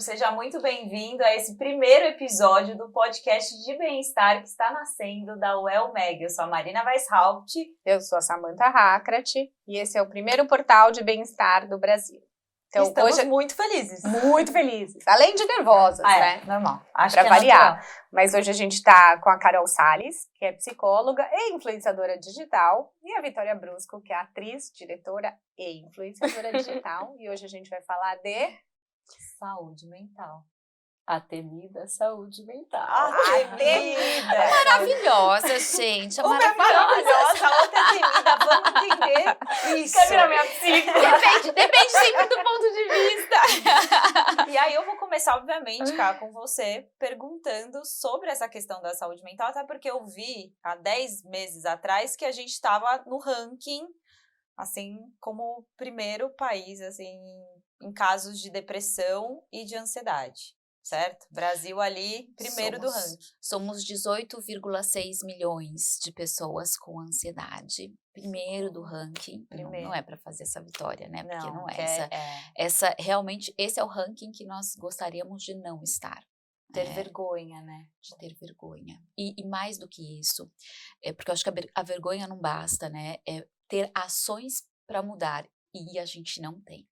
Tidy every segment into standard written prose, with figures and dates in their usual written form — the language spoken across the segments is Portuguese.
seja muito bem-vindo a esse primeiro episódio do podcast de bem-estar que está nascendo da Wellmeg. Eu sou a Marina Weishaupt. Eu sou a Samantha Hakrat e esse é o primeiro portal de bem-estar do Brasil. Então, estamos hoje muito felizes. Muito felizes, além de nervosas, né? Normal. Acho pra que é variar. natural. Mas hoje a gente está com a Carol Salles, que é psicóloga e influenciadora digital, e a Vitória Brusco, que é atriz, diretora e influenciadora digital. E hoje a gente vai falar de saúde mental. A temida saúde mental. A temida! Maravilhosa, gente. Uma é maravilhosa, a outra é temida. Vamos entender isso. Quer virar minha psico? Depende sempre do ponto de vista. E aí eu vou começar, obviamente, cá, com você, perguntando sobre essa questão da saúde mental, até porque eu vi, há 10 meses atrás, que a gente estava no ranking, assim, como primeiro país, assim, em casos de depressão e de ansiedade. Certo? Brasil ali, primeiro do ranking. Somos 18,6 milhões de pessoas com ansiedade. Primeiro do ranking. Não é para fazer essa vitória, né? Porque não é essa. Realmente, esse é o ranking que nós gostaríamos de não estar. Ter vergonha, né? De ter vergonha. E mais do que isso, porque eu acho que a vergonha não basta, né? É ter ações para mudar. E a gente não tem.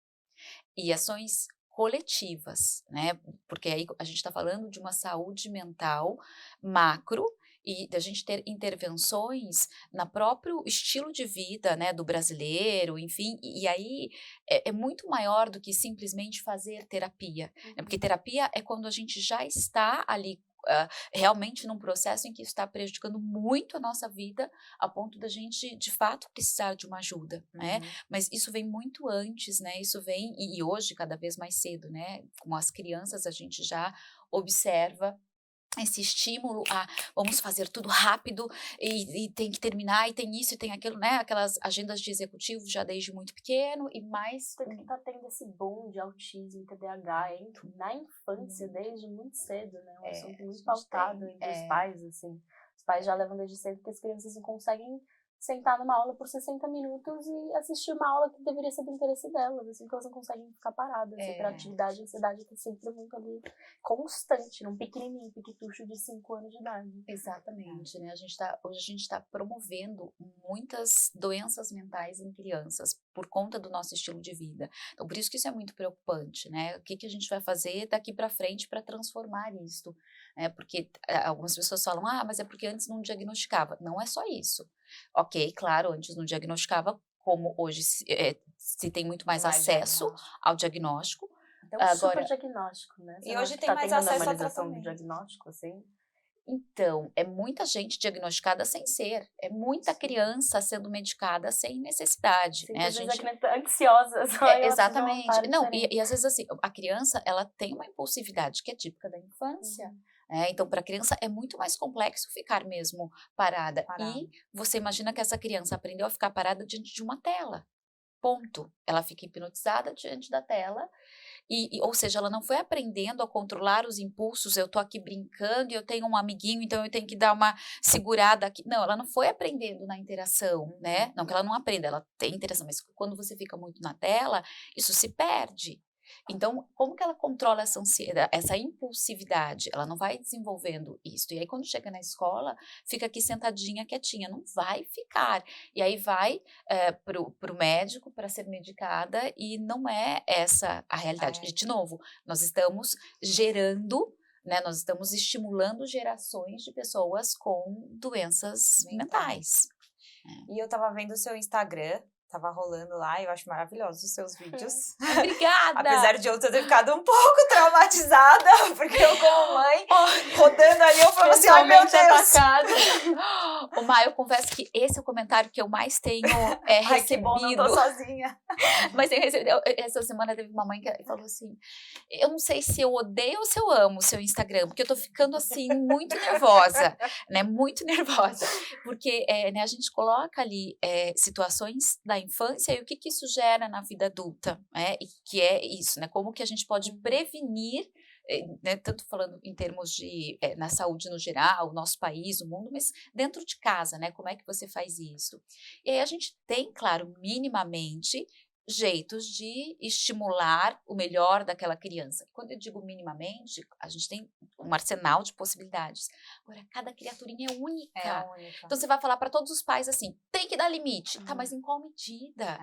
E ações coletivas, né? Porque aí a gente está falando de uma saúde mental macro e da gente ter intervenções no próprio estilo de vida, né, do brasileiro, enfim, e aí é muito maior do que simplesmente fazer terapia, né? Porque terapia é quando a gente já está ali realmente num processo em que está prejudicando muito a nossa vida, a ponto da gente, de fato, precisar de uma ajuda, né? Mas isso vem muito antes, né? Isso vem, e hoje, cada vez mais cedo, né? Com as crianças, a gente já observa esse estímulo a vamos fazer tudo rápido e tem que terminar, e tem isso e tem aquilo, né? Aquelas agendas de executivo já desde muito pequeno e mais... Tanto que tá tendo esse boom de autismo e TDAH na infância, desde muito cedo, né? Um assunto muito pautado entre os pais, assim. Os pais já levam desde cedo porque as crianças não conseguem sentar numa aula por 60 minutos e assistir uma aula que deveria ser do interesse delas, assim, que elas não conseguem ficar paradas. A hiperatividade, a ansiedade tá sempre muito ali, constante, num pequenininho, piquitucho de 5 anos de idade. Exatamente, né? Hoje a gente está promovendo muitas doenças mentais em crianças por conta do nosso estilo de vida. Então, por isso que isso é muito preocupante, né? O que a gente vai fazer daqui para frente para transformar isso? Porque algumas pessoas falam, mas é porque antes não diagnosticava. Não é só isso. Ok, claro, antes não diagnosticava, como hoje se tem muito mais acesso ao diagnóstico. Então, agora, super diagnóstico, né? E hoje tem mais acesso à normalização do diagnóstico, assim? Então, é muita gente diagnosticada sem ser, é muita criança sendo medicada sem necessidade, né? A gente ansiosa. Exatamente. Não, e às vezes assim, a criança, ela tem uma impulsividade que é típica da infância. Então, para a criança é muito mais complexo ficar mesmo parada. E você imagina que essa criança aprendeu a ficar parada diante de uma tela. Ponto. Ela fica hipnotizada diante da tela. Ou seja, ela não foi aprendendo a controlar os impulsos, eu tô aqui brincando e eu tenho um amiguinho, então eu tenho que dar uma segurada aqui. Não, ela não foi aprendendo na interação, né? Não que ela não aprenda, ela tem interação, mas quando você fica muito na tela, isso se perde. Então, como que ela controla essa ansiedade, essa impulsividade? Ela não vai desenvolvendo isso. E aí, quando chega na escola, fica aqui sentadinha, quietinha. Não vai ficar. E aí vai pro médico para ser medicada e não é essa a realidade. E, de novo, nós estamos gerando, né? Nós estamos estimulando gerações de pessoas com doenças mentais. E eu tava vendo o seu Instagram, tava rolando lá, eu acho maravilhosos os seus vídeos. Obrigada! Apesar de eu ter ficado um pouco traumatizada, porque eu como mãe, rodando ali, eu falo assim, ai meu Deus! Atacada. Eu confesso que esse é o comentário que eu mais tenho recebido. Ai, que bom, não tô sozinha. Mas essa semana teve uma mãe que falou assim, eu não sei se eu odeio ou se eu amo o seu Instagram, porque eu tô ficando assim, muito nervosa, né? Muito nervosa. Porque né, a gente coloca ali situações da infância e o que isso gera na vida adulta, né? E que é isso, né? Como que a gente pode prevenir, né? Tanto falando em termos de na saúde no geral, o nosso país, o mundo, mas dentro de casa, né? Como é que você faz isso? E aí a gente tem, claro, minimamente jeitos de estimular o melhor daquela criança. Quando eu digo minimamente, a gente tem um arsenal de possibilidades. Agora, cada criaturinha é única. É a única. Então, você vai falar para todos os pais assim, tem que dar limite. Tá, mas em qual medida?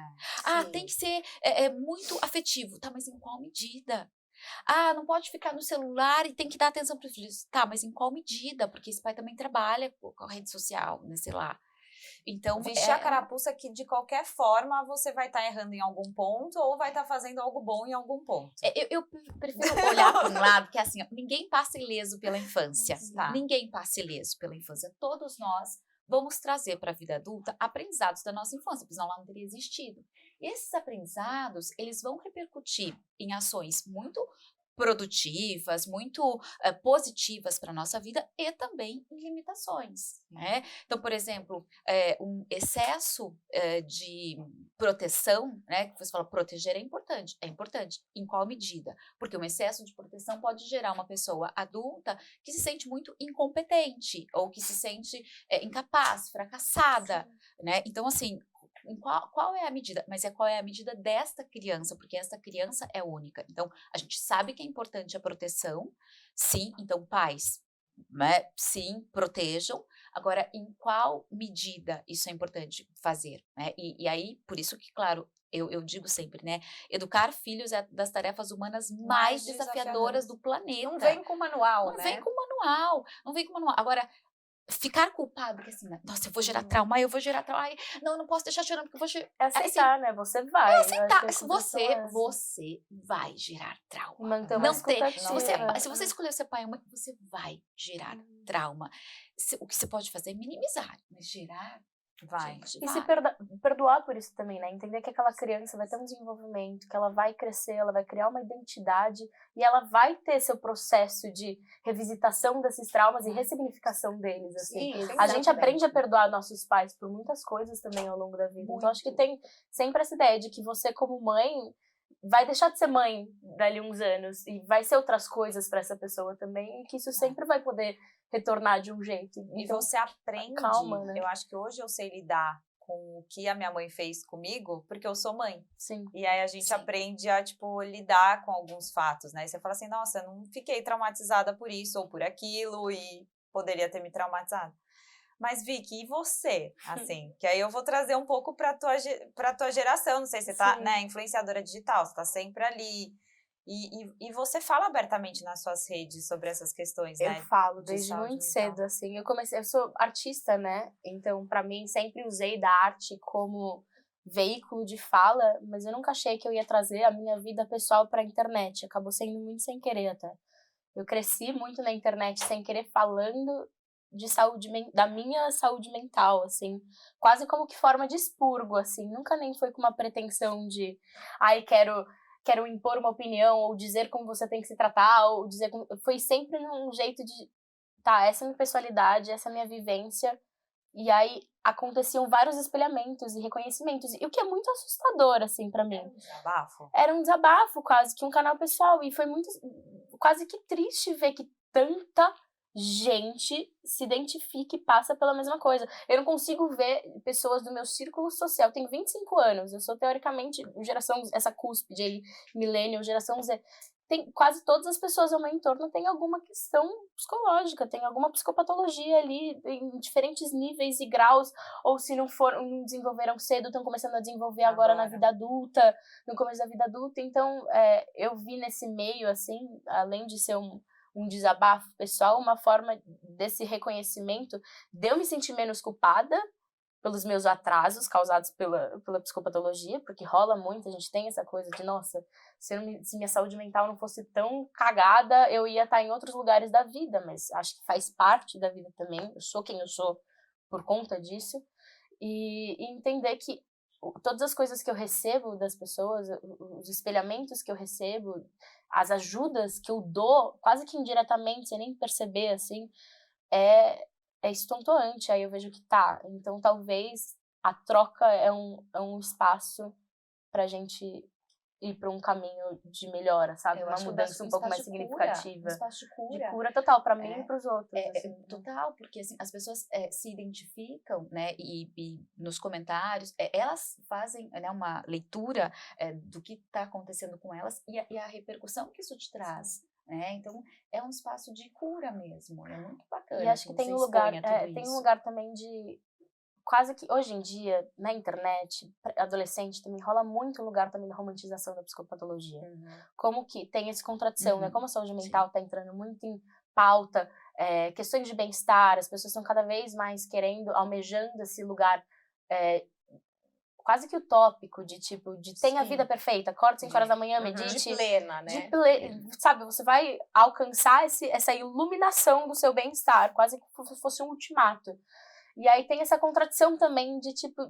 Tem que ser muito afetivo. Tá, mas em qual medida? Não pode ficar no celular e tem que dar atenção para os filhos. Tá, mas em qual medida? Porque esse pai também trabalha com a rede social, né, sei lá. Então, vestir a carapuça que de qualquer forma você vai estar errando em algum ponto ou vai estar fazendo algo bom em algum ponto. Eu prefiro olhar para um lado que é assim, ninguém passa ileso pela infância. Tá. Ninguém passa ileso pela infância. Todos nós vamos trazer para a vida adulta aprendizados da nossa infância, porque senão ela não teria existido. E esses aprendizados, eles vão repercutir em ações muito produtivas, muito positivas para a nossa vida e também em limitações, né? Então, por exemplo, um excesso de proteção, né? Que você fala, proteger é importante. Em qual medida? Porque um excesso de proteção pode gerar uma pessoa adulta que se sente muito incompetente ou que se sente incapaz, fracassada, né? Então, assim, qual é a medida? Mas qual é a medida desta criança? Porque esta criança é única. Então, a gente sabe que é importante a proteção. Sim, então, pais, né? Sim, protejam. Agora, em qual medida isso é importante fazer? Né? E aí, por isso que, claro, eu digo sempre, né? Educar filhos é das tarefas humanas mais desafiadoras do planeta. Não vem com manual, né? Não vem com manual. Agora, ficar culpado, porque assim, nossa, eu vou gerar trauma, eu vou gerar trauma, não, não posso deixar chorando, porque eu vou gerar... aceitar, né? Você vai. Aceitar, você vai gerar trauma. Se você escolher ser pai ou mãe, você vai gerar trauma. O que você pode fazer é minimizar, mas gerar... Vai. E se perdoar por isso também, né? Entender que aquela criança vai ter um desenvolvimento, que ela vai crescer, ela vai criar uma identidade e ela vai ter seu processo de revisitação desses traumas e ressignificação deles, assim. Sim, a gente aprende a perdoar nossos pais por muitas coisas também ao longo da vida. Então, acho que tem sempre essa ideia de que você, como mãe, vai deixar de ser mãe dali uns anos e vai ser outras coisas para essa pessoa também, e que isso sempre vai poder retornar de um jeito. Então, você aprende, calma, né? Eu acho que hoje eu sei lidar com o que a minha mãe fez comigo, porque eu sou mãe. Sim. E aí a gente aprende a, lidar com alguns fatos, né? E você fala assim, nossa, eu não fiquei traumatizada por isso ou por aquilo e poderia ter me traumatizado. Mas, Vicky, e você? Assim, que aí eu vou trazer um pouco pra tua geração, não sei se você tá, né, influenciadora digital, você tá sempre ali. E você fala abertamente nas suas redes sobre essas questões, né? Eu falo desde muito cedo, assim. Eu sou artista, né? Então, pra mim, sempre usei da arte como veículo de fala, mas eu nunca achei que eu ia trazer a minha vida pessoal pra internet. Acabou sendo muito sem querer, até. Eu cresci muito na internet sem querer, falando de da minha saúde mental, assim. Quase como que forma de expurgo, assim. Nunca nem foi com uma pretensão de... quero impor uma opinião, ou dizer como você tem que se tratar, ou dizer como... Foi sempre num jeito de... Tá, essa é a minha personalidade, essa é a minha vivência. E aí aconteciam vários espelhamentos e reconhecimentos. E o que é muito assustador, assim, pra mim. Era um desabafo? Era um desabafo, quase que um canal pessoal. E foi muito... quase que triste ver que tanta gente se identifica e passa pela mesma coisa. Eu não consigo ver pessoas do meu círculo social. Eu tenho 25 anos, eu sou teoricamente geração, essa cúspide aí, millennial, geração Z. Quase todas as pessoas ao meu entorno têm alguma questão psicológica, tem alguma psicopatologia ali em diferentes níveis e graus, ou se não desenvolveram cedo, estão começando a desenvolver agora na vida adulta, no começo da vida adulta. Então, eu vi nesse meio, assim, além de ser um desabafo pessoal, uma forma desse reconhecimento de eu me sentir menos culpada pelos meus atrasos causados pela psicopatologia, porque rola muito, a gente tem essa coisa de, nossa, se minha saúde mental não fosse tão cagada, eu ia estar em outros lugares da vida, mas acho que faz parte da vida também, eu sou quem eu sou por conta disso, e entender que todas as coisas que eu recebo das pessoas, os espelhamentos que eu recebo, as ajudas que eu dou, quase que indiretamente, sem nem perceber, assim, é estonteante. Aí eu vejo que tá, então talvez a troca é um espaço pra gente ir para um caminho de melhora, sabe? Uma mudança um pouco mais significativa. Um espaço de cura. De cura total, para mim e para os outros. Assim, total, porque assim, as pessoas se identificam, né? E nos comentários, elas fazem, né, uma leitura do que está acontecendo com elas e a repercussão que isso te traz. Então é um espaço de cura mesmo, é muito bacana. E acho que tem um lugar também de quase que hoje em dia na internet, adolescente também rola muito um lugar também da romantização da psicopatologia. Como que tem essa contradição, né? Como a saúde mental está entrando muito em pauta, questões de bem-estar, as pessoas estão cada vez mais almejando esse lugar quase que utópico, de tipo, de tenha a vida perfeita, acorde 5 horas da manhã, medite. De plena, né? Sabe, você vai alcançar essa iluminação do seu bem-estar, quase que fosse um ultimato. E aí tem essa contradição também de tipo,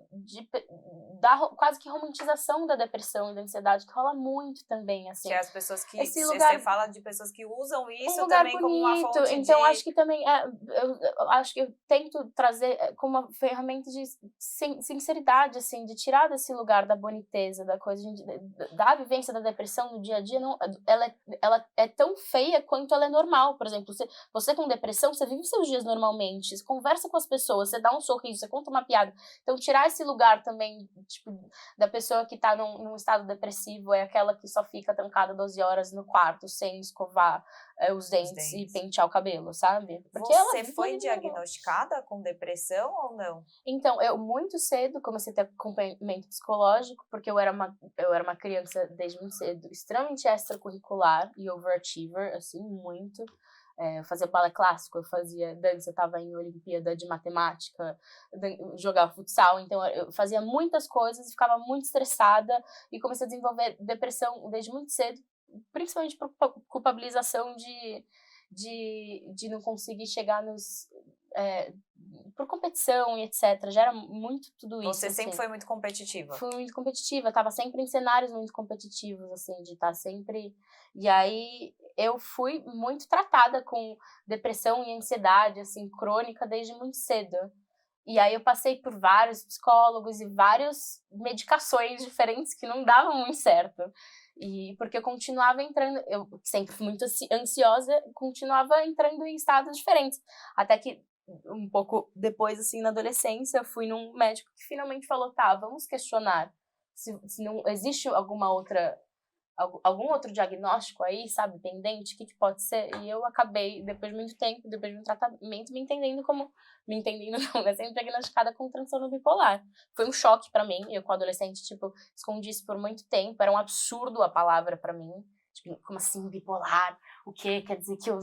da quase que romantização da depressão e da ansiedade, que rola muito também, assim. Que as pessoas que, você fala de pessoas que usam isso lugar também bonito, como uma fonte então acho que também, eu acho que eu tento trazer como uma ferramenta de sinceridade, assim, de tirar desse lugar da boniteza, da coisa, da vivência da depressão no dia a dia, não, ela é tão feia quanto ela é normal. Por exemplo, você com depressão, você vive seus dias normalmente, você conversa com as pessoas, você dá um sorriso, você conta uma piada. Então, tirar esse lugar também, tipo, da pessoa que tá num estado depressivo, é aquela que só fica trancada 12 horas no quarto, sem escovar os dentes e pentear o cabelo, sabe? Porque você foi diagnosticada com depressão ou não? Então, eu muito cedo comecei a ter acompanhamento psicológico, porque eu era uma criança desde muito cedo, extremamente extracurricular e overachiever, assim, muito. Eu fazia balé clássico, eu fazia dança, eu estava em Olimpíada de Matemática, jogava futsal, então eu fazia muitas coisas e ficava muito estressada e comecei a desenvolver depressão desde muito cedo, principalmente por culpabilização de não conseguir chegar por competição e etc. Já era muito tudo isso. Você sempre foi muito competitiva? Fui muito competitiva, estava sempre em cenários muito competitivos, assim, de estar sempre... E aí eu fui muito tratada com depressão e ansiedade, assim, crônica desde muito cedo. E aí eu passei por vários psicólogos e várias medicações diferentes que não davam muito certo. E porque eu continuava entrando, eu sempre fui muito ansiosa, continuava entrando em estados diferentes. Até que um pouco depois, assim, na adolescência, eu fui num médico que finalmente falou, tá, vamos questionar se não existe algum outro diagnóstico aí, sabe, pendente, o que pode ser? E eu acabei, depois de muito tempo, depois de um tratamento, me entendendo não, né, sendo diagnosticada com transtorno bipolar. Foi um choque pra mim, eu com adolescente, tipo, escondi isso por muito tempo, era um absurdo a palavra pra mim. Tipo, como assim, bipolar? O quê? Quer dizer que eu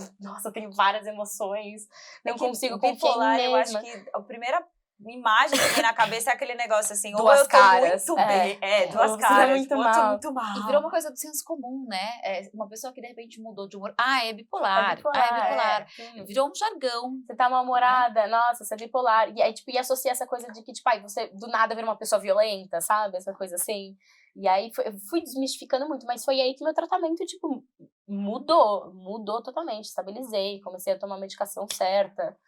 tenho várias emoções, não consigo confiar em mim mesma. Eu acho que a primeira imagem que vem na cabeça é aquele negócio assim, duas ou eu tô caras, muito bem, duas caras, muito mal. Eu tô muito mal. E virou uma coisa do senso comum, né? Uma pessoa que de repente mudou de humor, é bipolar, é bipolar. Virou um jargão. Você tá mal-humorada, nossa, você é bipolar. E aí, tipo, associa essa coisa de que, tipo, você do nada vira uma pessoa violenta, sabe? Essa coisa assim. E aí, eu fui desmistificando muito, mas foi aí que meu tratamento, tipo, mudou totalmente. Estabilizei, comecei a tomar a medicação certa.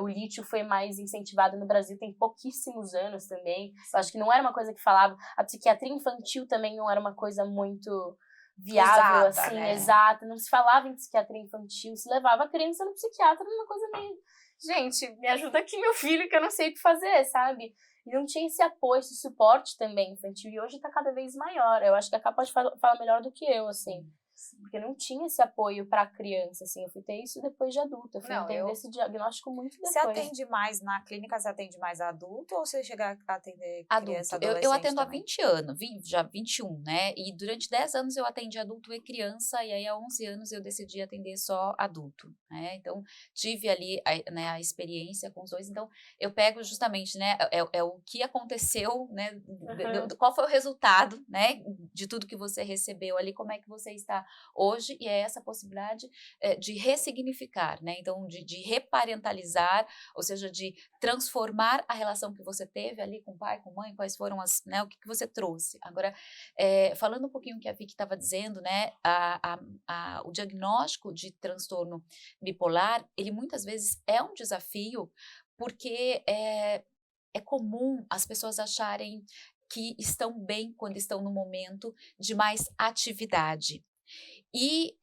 O lítio foi mais incentivado no Brasil, tem pouquíssimos anos também. Eu acho que não era uma coisa que falava. A psiquiatria infantil também não era uma coisa muito viável, usada, assim, né? Exata. Não se falava em psiquiatria infantil, se levava a criança no psiquiatra numa coisa meio... Gente, me ajuda aqui, meu filho, que eu não sei o que fazer, sabe? E não tinha esse apoio, esse suporte também infantil. E hoje tá cada vez maior. Eu acho que a Cá pode falar melhor do que eu, assim. Porque não tinha esse apoio pra criança, assim. Eu fui ter isso depois de adulta. Eu fui entender esse diagnóstico muito depois. Você atende mais na clínica, você atende mais adulto ou você chega a atender criança, adolescente eu atendo também? há 20 anos, já 21, né? E durante 10 anos eu atendi adulto e criança, e aí há 11 anos eu decidi atender só adulto, né? Então, tive ali a experiência com os dois. Então, eu pego justamente, né? O que aconteceu, né? Qual foi o resultado, né? De tudo que você recebeu ali, como é que você está hoje, e é essa possibilidade de ressignificar, né? Então, de reparentalizar, ou seja, de transformar a relação que você teve ali com o pai, com a mãe, quais foram o que você trouxe. Agora, falando um pouquinho o que a Vicky estava dizendo, né? O diagnóstico de transtorno bipolar, ele muitas vezes é um desafio, porque é comum as pessoas acharem que estão bem quando estão no momento de mais atividade. E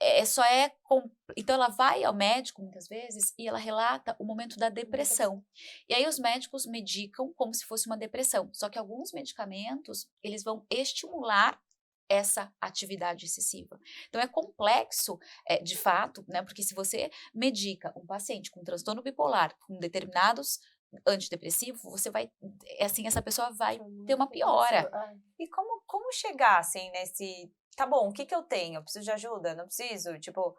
então ela vai ao médico muitas vezes e ela relata o momento da depressão. E aí os médicos medicam como se fosse uma depressão. Só que alguns medicamentos, eles vão estimular essa atividade excessiva. Então é complexo, de fato, né? Porque se você medica um paciente com transtorno bipolar, com determinados antidepressivos, você vai, assim, essa pessoa vai ter uma piora. E como chegar, assim, nesse... Tá bom, o que eu tenho? Eu preciso de ajuda? Não preciso? Tipo,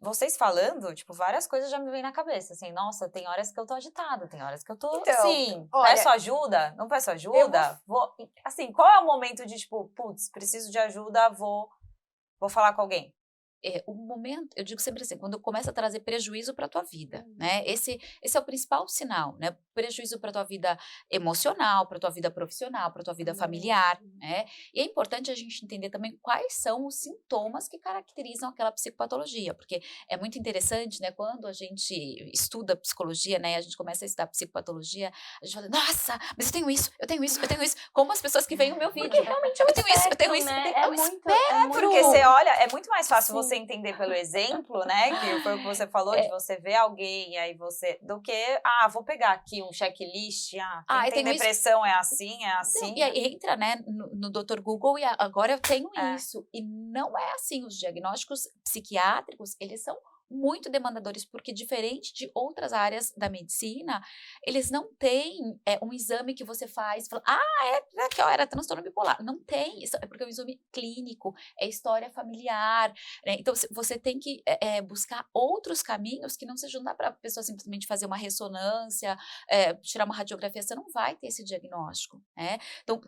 vocês falando, tipo, várias coisas já me vêm na cabeça, assim, nossa, tem horas que eu tô agitada, tem horas que eu tô, Então, assim, olha, peço ajuda, não peço ajuda, assim, qual é o momento de, tipo, putz, preciso de ajuda, vou falar com alguém? O momento, eu digo sempre assim, quando começa a trazer prejuízo para a tua vida, né? Esse é o principal sinal, né? Prejuízo para a tua vida emocional, para a tua vida profissional, para a tua vida familiar, né? E é importante a gente entender também quais são os sintomas que caracterizam aquela psicopatologia, porque é muito interessante, né? Quando a gente estuda psicologia, né? A gente começa a estudar psicopatologia, a gente fala, nossa, mas eu tenho isso, eu tenho isso, eu tenho isso, como as pessoas que veem o meu vídeo. Porque realmente é um eu tenho isso, eu tenho isso, né? é um espectro. Porque você olha, é muito mais fácil você entender pelo exemplo, né, que foi o que você falou, de você ver alguém, aí você, do que, vou pegar aqui um checklist, quem tem depressão é assim. Não, e aí entra, né, no Dr. Google e agora eu tenho isso. E não é assim, os diagnósticos psiquiátricos, eles são muito demandadores, porque diferente de outras áreas da medicina, eles não têm um exame que você faz e fala, aqui, era transtorno bipolar. Não tem, isso é porque é um exame clínico, é história familiar, né? Então você tem que buscar outros caminhos que não sejam, dá para a pessoa simplesmente fazer uma ressonância, tirar uma radiografia, você não vai ter esse diagnóstico, né? Então,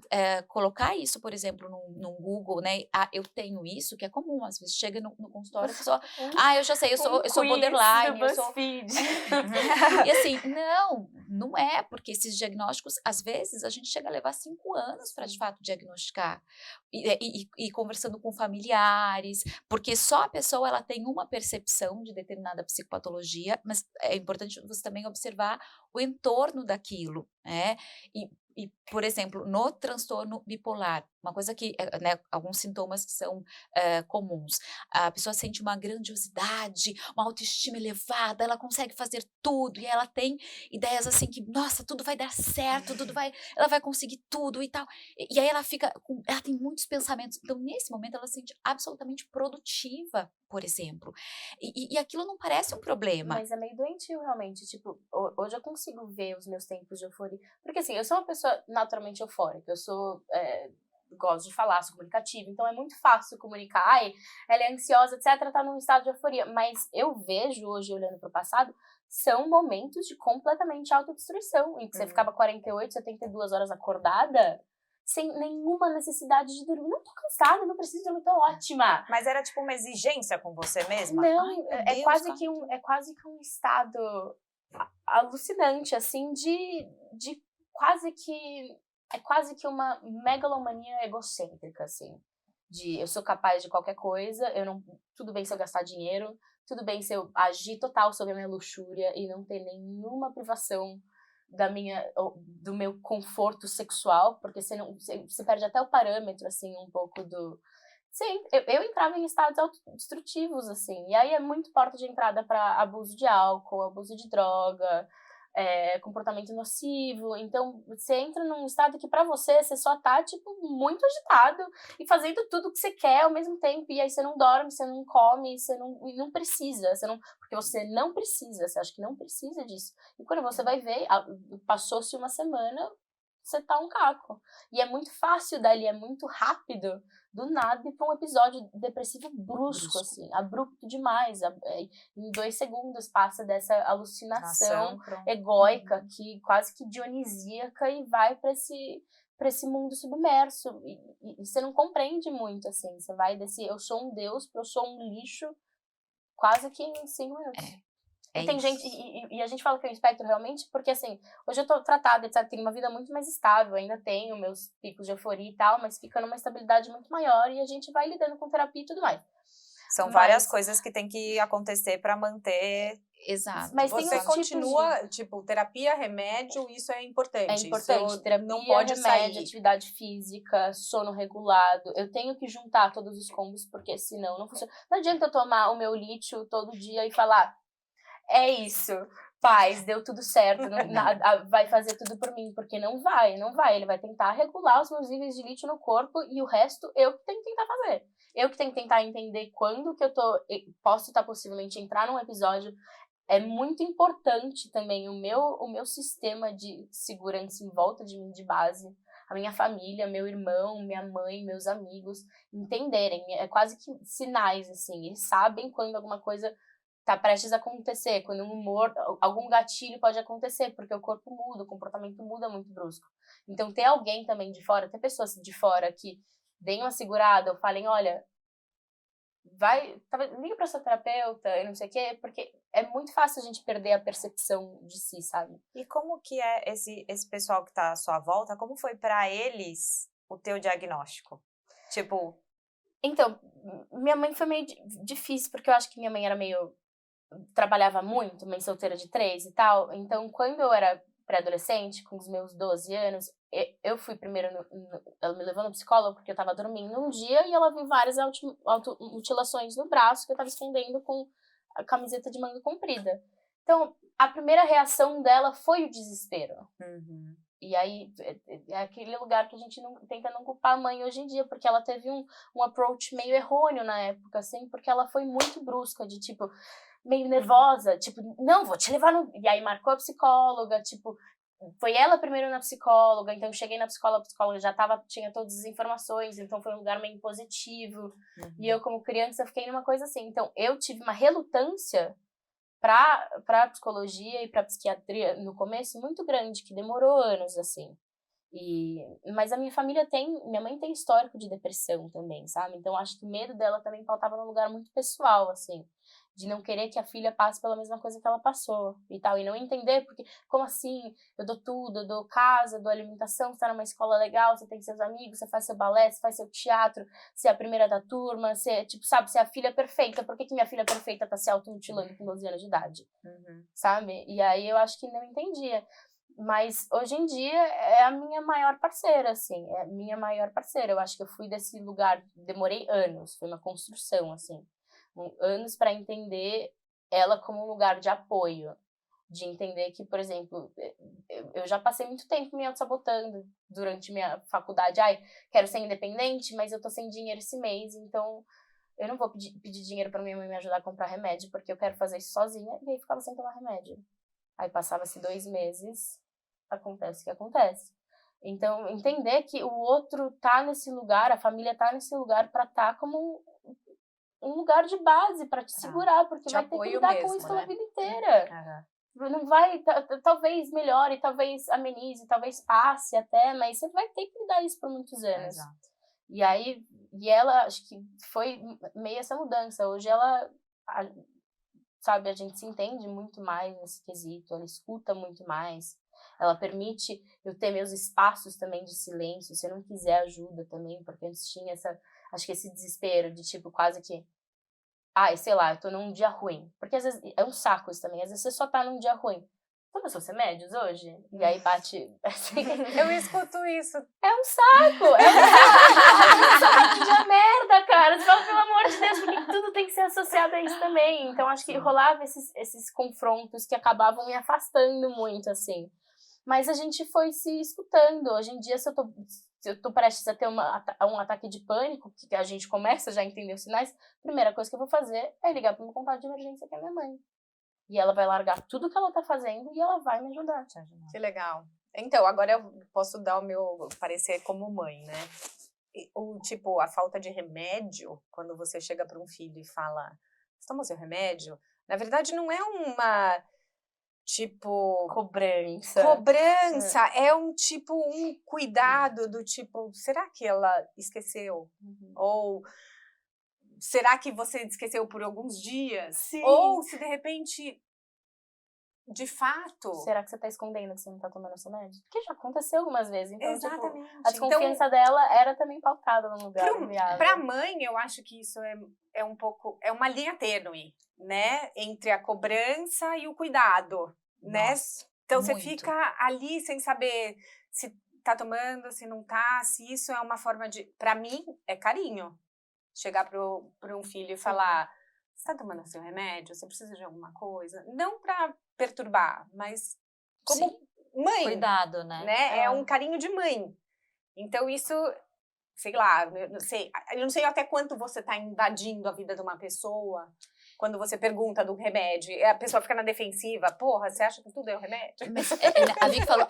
colocar isso, por exemplo, num Google, né? Eu tenho isso, que é comum, às vezes chega no consultório, a pessoa, eu já sei, eu sou borderline, eu sou... E assim, não é, porque esses diagnósticos, às vezes, a gente chega a levar 5 anos para, de fato, diagnosticar. E conversando com familiares, porque só a pessoa, ela tem uma percepção de determinada psicopatologia, mas é importante você também observar o entorno daquilo, né? E, por exemplo, no transtorno bipolar, uma coisa que, né, alguns sintomas que são comuns, a pessoa sente uma grandiosidade, uma autoestima elevada, ela consegue fazer tudo, e ela tem ideias assim que, nossa, tudo vai dar certo, ela vai conseguir tudo e tal, e aí ela tem muitos pensamentos, então nesse momento ela se sente absolutamente produtiva, por exemplo, e aquilo não parece um problema. Mas é meio doentio, realmente, tipo, hoje eu consigo ver os meus tempos de euforia, porque assim, eu sou uma pessoa naturalmente eufórica, eu sou, gosto de falar, sou comunicativa, então é muito fácil comunicar, ela é ansiosa, etc, tá num estado de euforia, mas eu vejo hoje, olhando pro passado, são momentos de completamente autodestruição, em que você ficava 48, 72 horas acordada, sem nenhuma necessidade de dormir. Não tô cansada, não preciso dormir, tô ótima. Mas era tipo uma exigência com você mesma? Não, é quase que um estado alucinante, assim, de quase que uma megalomania egocêntrica, assim. De eu sou capaz de qualquer coisa, tudo bem se eu gastar dinheiro, tudo bem se eu agir total sobre a minha luxúria e não ter nenhuma privação do meu conforto sexual, porque você perde até o parâmetro, assim, um pouco do... Sim, eu entrava em estados autodestrutivos, assim, e aí é muito porta de entrada para abuso de álcool, abuso de droga, comportamento nocivo. Então você entra num estado que pra você só tá, tipo, muito agitado e fazendo tudo que você quer ao mesmo tempo, e aí você não dorme, você não come, você não precisa, porque você não precisa, você acha que não precisa disso, e quando você vai ver, passou-se uma semana, você tá um caco, e é muito fácil dali, é muito rápido do nada ir pra um episódio depressivo brusco, assim, abrupto demais, em 2 segundos passa dessa alucinação egóica, que quase que dionisíaca, e vai pra esse mundo submerso, e você não compreende muito, assim, você vai desse eu sou um deus pra eu sou um lixo quase que em 5 minutos. E tem gente, e a gente fala que é um espectro realmente, porque assim, hoje eu tô tratada, etc, tenho uma vida muito mais estável, ainda tenho meus picos de euforia e tal, mas fica numa estabilidade muito maior, e a gente vai lidando com terapia e tudo mais. São várias coisas que tem que acontecer para manter... Exato. Mas você continua, tipo, terapia, remédio, isso é importante. É importante, terapia, não pode remédio, sair. atividade física, sono regulado. Eu tenho que juntar todos os combos, porque senão não funciona. Não adianta eu tomar o meu lítio todo dia e falar, é isso, paz, deu tudo certo, vai fazer tudo por mim, porque não vai. Ele vai tentar regular os meus níveis de lítio no corpo e o resto eu que tenho que tentar fazer. Eu que tenho que tentar entender quando que posso estar possivelmente entrar num episódio. É muito importante também o meu sistema de segurança em volta de mim, de base, a minha família, meu irmão, minha mãe, meus amigos, entenderem. É quase que sinais, assim. Eles sabem quando alguma coisa tá prestes a acontecer, quando um humor, algum gatilho pode acontecer, porque o corpo muda, o comportamento muda muito brusco. Então, ter alguém também de fora, ter pessoas de fora que deem uma segurada ou falem, olha... liga pra sua terapeuta e não sei o quê, porque é muito fácil a gente perder a percepção de si, sabe? E como que é esse pessoal que tá à sua volta, como foi pra eles o teu diagnóstico? Tipo... Então, minha mãe foi meio difícil, porque eu acho que minha mãe era trabalhava muito, mãe solteira de 3 e tal, então quando eu era pré-adolescente, com os meus 12 anos, eu fui primeiro, ela me levou no psicólogo porque eu tava dormindo um dia e ela viu várias automutilações no braço que eu tava escondendo com a camiseta de manga comprida. Então, a primeira reação dela foi o desespero. Uhum. E aí, é aquele lugar que a gente tenta não culpar a mãe hoje em dia, porque ela teve um approach meio errôneo na época, assim, porque ela foi muito brusca, de tipo, meio nervosa, tipo, não, vou te levar no... E aí marcou a psicóloga, tipo, foi ela primeiro na psicóloga, então eu cheguei na psicóloga, a psicóloga já tinha todas as informações, então foi um lugar meio positivo. Uhum. E eu, como criança, fiquei numa coisa assim. Então, eu tive uma relutância pra psicologia e pra psiquiatria no começo muito grande, que demorou anos, assim. Mas a minha mãe tem histórico de depressão também, sabe? Então, acho que o medo dela também pautava num lugar muito pessoal, assim. De não querer que a filha passe pela mesma coisa que ela passou e tal. E não entender, porque, como assim? Eu dou tudo, eu dou casa, eu dou alimentação, você tá numa escola legal, você tem seus amigos, você faz seu balé, você faz seu teatro, você é a primeira da turma, você, tipo, sabe, você é a filha perfeita. Por que minha filha perfeita tá se automutilando com 12 anos de idade? Uhum. Sabe? E aí eu acho que não entendia. Mas hoje em dia é a minha maior parceira, assim. É a minha maior parceira. Eu acho que eu fui desse lugar, demorei anos, foi uma construção, assim. Anos para entender ela como um lugar de apoio. De entender que, por exemplo, eu já passei muito tempo me auto-sabotando durante minha faculdade. Ai, quero ser independente, mas eu tô sem dinheiro esse mês, então eu não vou pedir dinheiro pra minha mãe me ajudar a comprar remédio, porque eu quero fazer isso sozinha. E aí ficava sem tomar remédio. Aí passava-se 2 meses, acontece o que acontece. Então, entender que o outro tá nesse lugar, a família tá nesse lugar pra tá como um lugar de base pra te segurar, porque te vai ter que lidar com isso pela vida inteira. Não vai, talvez melhore, talvez amenize, talvez passe até, mas você vai ter que lidar isso por muitos anos. Exato. E aí, ela, acho que foi meio essa mudança. Hoje ela, sabe, a gente se entende muito mais nesse quesito, ela escuta muito mais. Ela permite eu ter meus espaços também de silêncio, se eu não quiser ajuda também, porque antes tinha acho que esse desespero de tipo, quase que, ai, sei lá, eu tô num dia ruim. Porque às vezes, é um saco isso também, às vezes você só tá num dia ruim. Começou a ser remédios hoje? E aí bate, assim... Eu escuto isso. É um saco! É um saco de merda, cara! Você fala, pelo amor de Deus, porque tudo tem que ser associado a isso também. Então, acho que rolava esses confrontos que acabavam me afastando muito, assim. Mas a gente foi se escutando. Hoje em dia, se eu tô prestes a ter um ataque de pânico, que a gente começa já a entender os sinais, a primeira coisa que eu vou fazer é ligar pro meu contato de emergência, que é minha mãe. E ela vai largar tudo que ela tá fazendo e ela vai me ajudar. Que legal. Então, agora eu posso dar o meu parecer como mãe, né? Tipo, a falta de remédio, quando você chega para um filho e fala, você tomou seu remédio? Na verdade, não é uma... tipo... Cobrança. É um tipo, um cuidado do tipo, será que ela esqueceu? Uhum. Ou será que você esqueceu por alguns dias? Sim. Ou se de repente de fato... Será que você tá escondendo que você não tá tomando seu remédio? Porque já aconteceu algumas vezes. Então, Exatamente. Tipo, a desconfiança dela era também pautada no lugar viável. Pra mãe, eu acho que isso é um pouco... É uma linha tênue, né? Entre a cobrança e o cuidado, né? Nossa, então, muito. você fica ali sem saber se tá tomando, se não tá, se isso é uma forma de... Pra mim, é carinho. Chegar para um filho e falar... Você tá tomando seu remédio? Você precisa de alguma coisa? Não pra perturbar, mas como Sim. mãe. Cuidado, né? É um carinho de mãe. Então, isso, sei lá, eu não sei até quanto você tá invadindo a vida de uma pessoa quando você pergunta do remédio. E a pessoa fica na defensiva. Porra, você acha que tudo é o remédio? Mas, a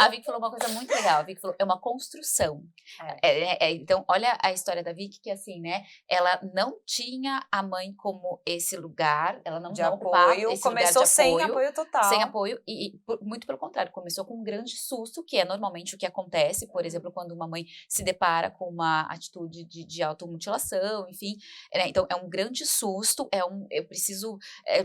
Vicky falou uma coisa muito legal. A Vicky falou, é uma construção. Então, olha a história da Vicky, que assim, né? Ela não tinha a mãe como esse lugar, ela não ocupava esse começou lugar de apoio, sem apoio total. Sem apoio, e muito pelo contrário, começou com um grande susto, que é normalmente o que acontece, por exemplo, quando uma mãe se depara com uma atitude de automutilação, enfim. Né? Então, é um grande susto, eu preciso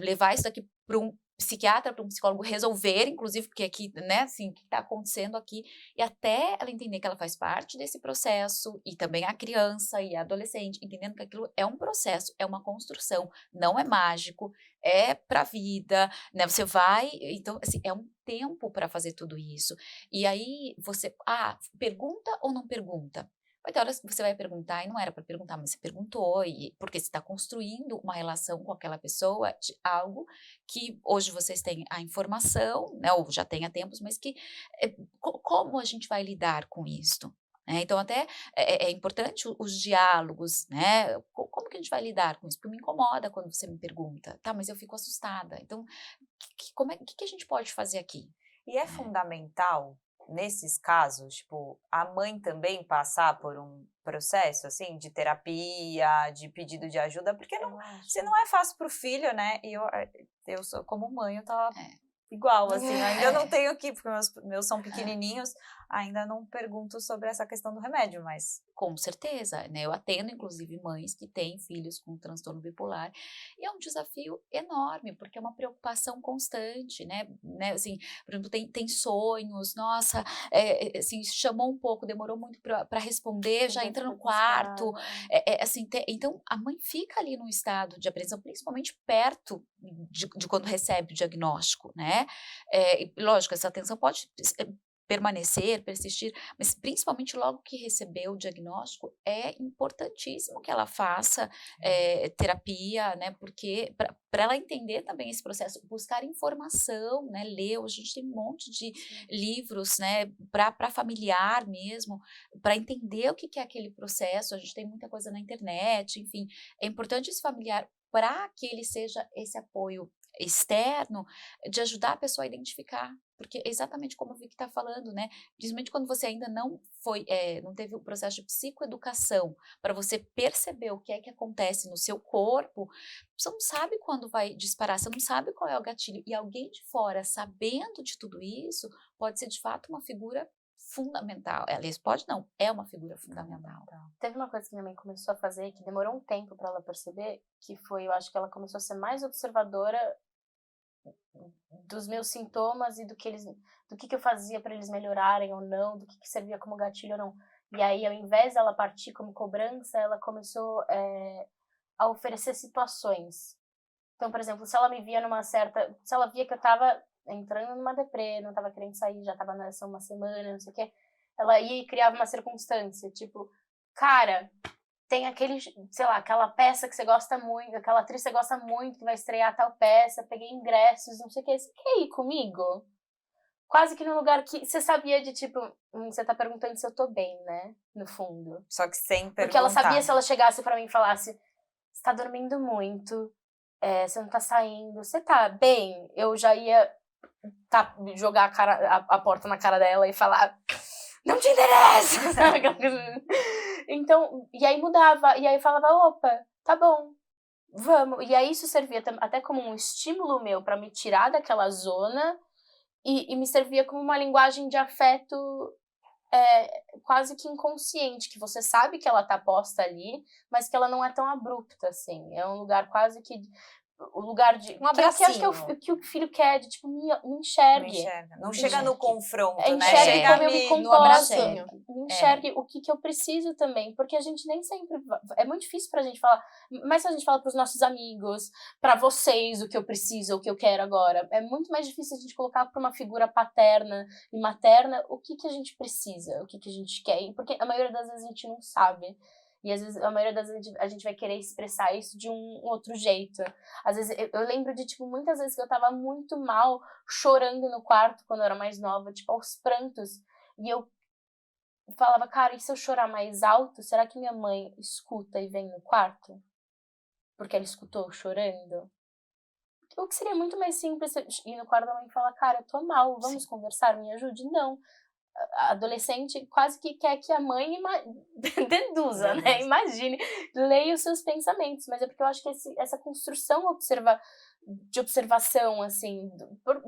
levar isso aqui para um psiquiatra, para um psicólogo resolver, inclusive, porque aqui, né, assim, o que está acontecendo aqui, e até ela entender que ela faz parte desse processo, e também a criança e a adolescente, entendendo que aquilo é um processo, é uma construção, não é mágico, é para a vida, né, você vai, então, assim, é um tempo para fazer tudo isso, e aí você, pergunta ou não pergunta? Vai ter horas que você vai perguntar e não era para perguntar, mas você perguntou, porque você está construindo uma relação com aquela pessoa de algo que hoje vocês têm a informação, né, ou já tem há tempos, mas que como a gente vai lidar com isso? Então, até é importante os diálogos, né? Como que a gente vai lidar com isso? Porque me incomoda quando você me pergunta, tá, mas eu fico assustada. Então, o que a gente pode fazer aqui? E é fundamental, nesses casos, tipo, a mãe também passar por um processo, assim, de terapia, de pedido de ajuda, porque se não é fácil pro filho, né? E eu sou, como mãe, eu tava igual, assim, ainda não tenho aqui, porque meus são pequenininhos, ainda não pergunto sobre essa questão do remédio, mas... Com certeza, né? Eu atendo, inclusive, mães que têm filhos com transtorno bipolar, e é um desafio enorme, porque é uma preocupação constante, né? Assim, por exemplo, tem sonhos, nossa, assim, chamou um pouco, demorou muito para responder, já entra no quarto, assim, então a mãe fica ali num estado de apreensão, principalmente perto de quando recebe o diagnóstico, né? E, lógico, essa atenção pode permanecer, persistir, mas principalmente logo que recebeu o diagnóstico, é importantíssimo que ela faça terapia, né, porque para ela entender também esse processo, buscar informação, né, ler, hoje a gente tem um monte de livros, né, para familiar mesmo, para entender o que é aquele processo, a gente tem muita coisa na internet, enfim, é importante esse familiar para que ele seja esse apoio externo, de ajudar a pessoa a identificar, porque é exatamente como o Vicky está falando, né? Principalmente quando você ainda não teve o processo de psicoeducação, para você perceber o que é que acontece no seu corpo, você não sabe quando vai disparar, você não sabe qual é o gatilho, e alguém de fora, sabendo de tudo isso, pode ser de fato uma figura fundamental. Aliás, pode não, é uma figura fundamental. Teve uma coisa que minha mãe começou a fazer, que demorou um tempo para ela perceber, que foi, eu acho que ela começou a ser mais observadora dos meus sintomas e do que eu fazia para eles melhorarem ou não, do que servia como gatilho ou não. E aí, ao invés dela partir como cobrança, ela começou a oferecer situações. Então, por exemplo, se ela me via se ela via que eu tava entrando numa deprê, não tava querendo sair, já tava nessa uma semana, não sei o quê, ela ia e criava uma circunstância, tipo, cara, tem aquela peça que você gosta muito, aquela atriz que você gosta muito, que vai estrear tal peça, peguei ingressos, não sei o que, você quer ir comigo? Quase que num lugar que você sabia de, tipo, você tá perguntando se eu tô bem, né, no fundo. Só que sem perguntar. Porque ela sabia, se ela chegasse pra mim e falasse, você tá dormindo muito, você não tá saindo, você tá bem? Eu já ia jogar a porta na cara dela e falar, não te interessa! Então, e aí mudava, e aí falava, opa, tá bom, vamos. E aí isso servia até como um estímulo meu pra me tirar daquela zona e me servia como uma linguagem de afeto quase que inconsciente, que você sabe que ela tá posta ali, mas que ela não é tão abrupta, assim. É um lugar quase que o lugar de... Um abracinho. Que o filho quer, de tipo, me enxergue. Não chega no confronto, né? Enxergue Chega como eu me no comporto. abracinho. Me enxergue o que eu preciso também. Porque a gente nem sempre... É muito difícil pra gente falar. Mas se a gente fala pros nossos amigos, pra vocês, o que eu preciso, o que eu quero agora. É muito mais difícil a gente colocar pra uma figura paterna e materna o que a gente precisa, o que a gente quer. Porque a maioria das vezes a gente não sabe. E às vezes, a maioria das vezes, a gente vai querer expressar isso de um outro jeito. Às vezes, eu lembro de, tipo, muitas vezes que eu tava muito mal, chorando no quarto quando eu era mais nova, tipo, aos prantos. E eu falava, cara, e se eu chorar mais alto, será que minha mãe escuta e vem no quarto? Porque ela escutou eu chorando? O que seria muito mais simples ir no quarto da mãe e falar, cara, eu tô mal, vamos conversar, me ajude? Não. A adolescente quase que quer que a mãe deduza, né? Imagine, leia os seus pensamentos. Mas é porque eu acho que essa construção de observação, assim,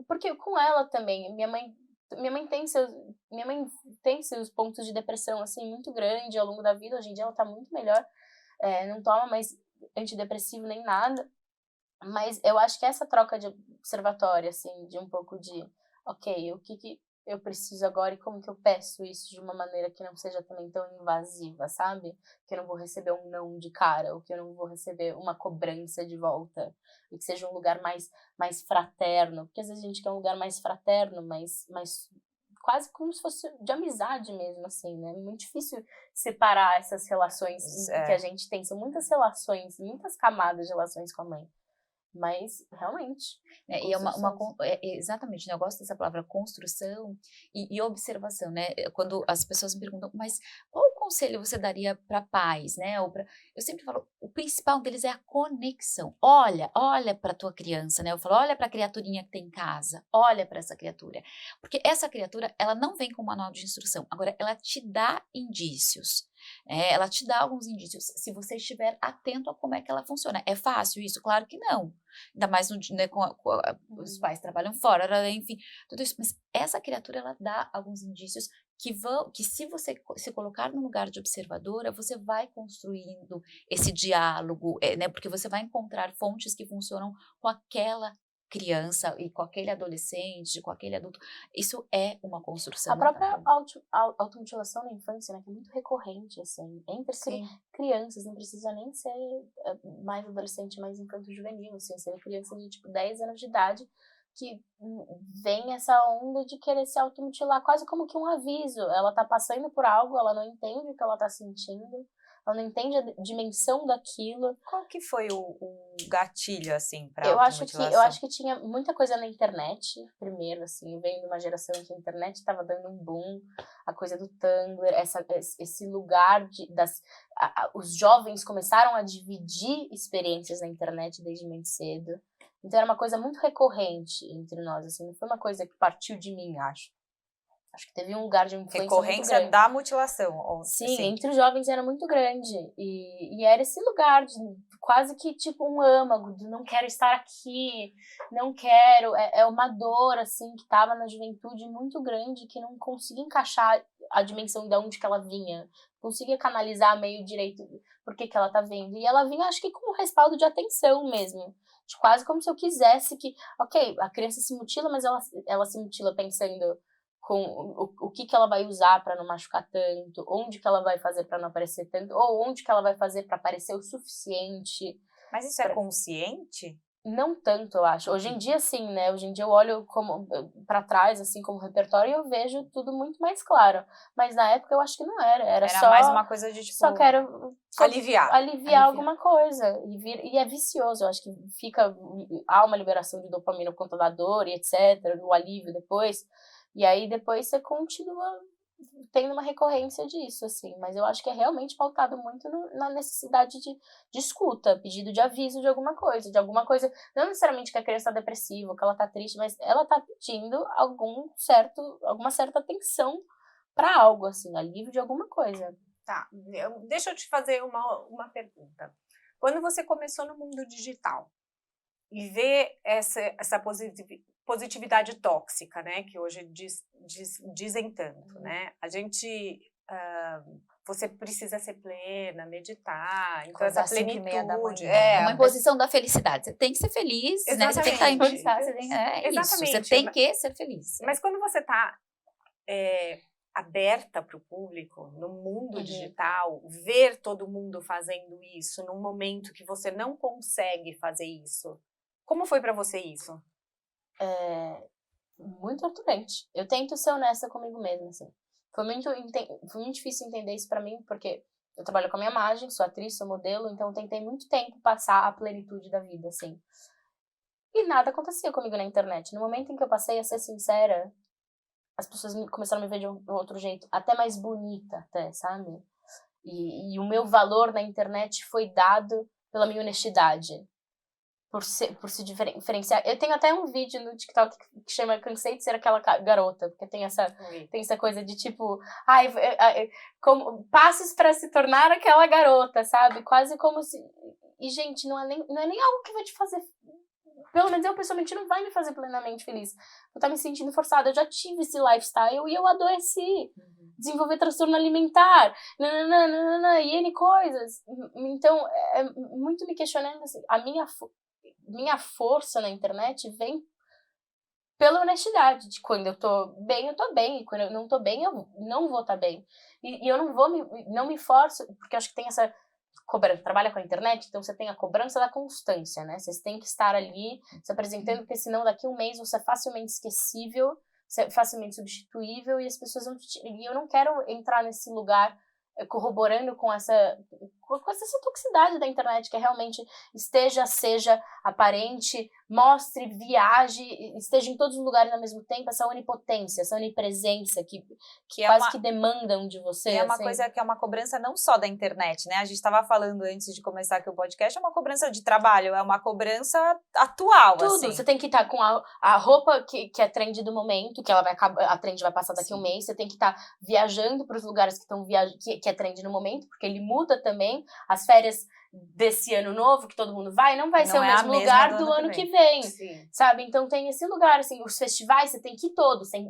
porque com ela também, minha mãe tem seus pontos de depressão, assim, muito grande ao longo da vida. Hoje em dia ela tá muito melhor, não toma mais antidepressivo nem nada. Mas eu acho que essa troca de observatório, assim, de um pouco de, ok, o que eu preciso agora e como que eu peço isso de uma maneira que não seja também tão invasiva, sabe? Que eu não vou receber um não de cara, ou que eu não vou receber uma cobrança de volta, e que seja um lugar mais fraterno, porque às vezes a gente quer um lugar mais fraterno, mais quase como se fosse de amizade mesmo, assim, né? É muito difícil separar essas relações que a gente tem, são muitas relações, muitas camadas de relações com a mãe. Mas, realmente... E exatamente, né? Eu gosto dessa palavra construção e observação, né? Quando as pessoas me perguntam, mas qual conselho você daria para pais, né? Eu sempre falo, o principal deles é a conexão. Olha para tua criança, né? Eu falo, olha para a criaturinha que tem em casa, olha para essa criatura. Porque essa criatura, ela não vem com manual de instrução, agora ela te dá indícios. Ela te dá alguns indícios, se você estiver atento a como é que ela funciona. É fácil isso? Claro que não. Ainda mais né, os pais trabalham fora, enfim, tudo isso. Mas essa criatura, ela dá alguns indícios que se você se colocar no lugar de observadora, você vai construindo esse diálogo, né, porque você vai encontrar fontes que funcionam com aquela criança e com aquele adolescente, com aquele adulto. Isso é uma construção. A própria automutilação na infância, né, que é muito recorrente, assim, entre crianças, não precisa nem ser mais adolescente, mais infanto-juvenil, assim, ser criança de, tipo, 10 anos de idade, que vem essa onda de querer se automutilar, quase como que um aviso. Ela tá passando por algo, ela não entende o que ela tá sentindo, ela não entende a dimensão daquilo. Qual que foi o gatilho, assim, pra eu automutilação? acho que tinha muita coisa na internet, primeiro, assim, vendo uma geração que a internet estava dando um boom, a coisa do Tumblr, esse lugar os jovens começaram a dividir experiências na internet desde muito cedo. Então era uma coisa muito recorrente entre nós, assim, não foi uma coisa que partiu de mim, acho. Acho que teve um lugar de influência recorrência muito grande. Da mutilação. Sim, entre os jovens era muito grande. E era esse lugar de quase que tipo um âmago, de não quero estar aqui, não quero. É uma dor, assim, que estava na juventude muito grande, que não conseguia encaixar a dimensão de onde que ela vinha. Conseguia canalizar meio direito por que ela tá vendo. E ela vinha, acho que com um respaldo de atenção mesmo. Quase como se eu quisesse que, ok, a criança se mutila, mas ela se mutila pensando com o que ela vai usar para não machucar tanto, onde que ela vai fazer para não aparecer tanto, ou onde que ela vai fazer para aparecer o suficiente. Mas isso é consciente? Não tanto, eu acho. Hoje em dia, sim, né? Hoje em dia eu olho para trás, assim, como repertório, e eu vejo tudo muito mais claro. Mas na época eu acho que não era. Era só mais uma coisa de, tipo... Só quero... Aliviar alguma coisa. E é vicioso. Eu acho que há uma liberação de dopamina por conta da dor e etc. Do alívio depois. E aí depois você continua tendo uma recorrência disso, assim. Mas eu acho que é realmente pautado muito na necessidade de escuta, pedido de aviso de alguma coisa. Não necessariamente que a criança está depressiva, que ela está triste, mas ela está pedindo alguma certa atenção para algo, assim, alívio de alguma coisa. Tá, deixa eu te fazer uma pergunta. Quando você começou no mundo digital e vê essa positividade tóxica, né, que hoje dizem tanto, né? A gente você precisa ser plena, meditar, então Acordar essa 5h30 da plenitude. manhã. É uma imposição da felicidade. Você tem que ser feliz, né? Você tem que estar em Exatamente. você tem, é isso. Você Exatamente. tem que ser feliz. Mas quando você está aberta para o público, no mundo digital, ver todo mundo fazendo isso num momento que você não consegue fazer isso, como foi para você isso? Muito torturante. Eu tento ser honesta comigo mesma, assim. Foi muito difícil entender isso pra mim, porque eu trabalho com a minha imagem, sou atriz, sou modelo, então eu tentei muito tempo passar a plenitude da vida, assim. E nada acontecia comigo na internet. No momento em que eu passei a ser sincera, as pessoas começaram a me ver de um outro jeito, até mais bonita, até, sabe? E o meu valor na internet foi dado pela minha honestidade. Por se diferenciar. Eu tenho até um vídeo no TikTok que chama Cansei de Ser Aquela Garota, porque tem essa coisa de tipo, como passos para se tornar aquela garota, sabe? Quase como se... E, gente, não é nem algo que vai te fazer... Pelo menos eu, pessoalmente, não vai me fazer plenamente feliz. Eu tô me sentindo forçada. Eu já tive esse lifestyle e eu adoeci. Desenvolver transtorno alimentar, e N coisas. Então, é muito me questionando, assim, a minha força na internet vem pela honestidade, de quando eu tô bem, eu tô bem, e quando eu não tô bem, eu não vou estar bem. E eu não me forço, porque eu acho que tem essa cobrança, trabalha com a internet, então você tem a cobrança da constância, né? Vocês têm que estar ali se apresentando, porque senão daqui a um mês você é facilmente esquecível, você é facilmente substituível, e as pessoas vão e eu não quero entrar nesse lugar corroborando com essa toxicidade da internet, que é realmente seja aparente, mostre, viaje, esteja em todos os lugares ao mesmo tempo, essa onipotência, essa onipresença que quase que demandam de você. É uma assim. coisa que é uma cobrança não só da internet, né? A gente estava falando antes de começar aqui o podcast, é uma cobrança de trabalho, é uma cobrança atual, tudo, assim. Você tem que estar com a roupa que é trend do momento, que a trend vai passar daqui a um mês, você tem que estar viajando para os lugares que estão que é trend no momento, porque ele muda também. As férias desse ano novo, que todo mundo vai, não vai ser o mesmo lugar do ano que vem. Sabe? Então tem esse lugar, assim, os festivais, você tem que ir todos, tem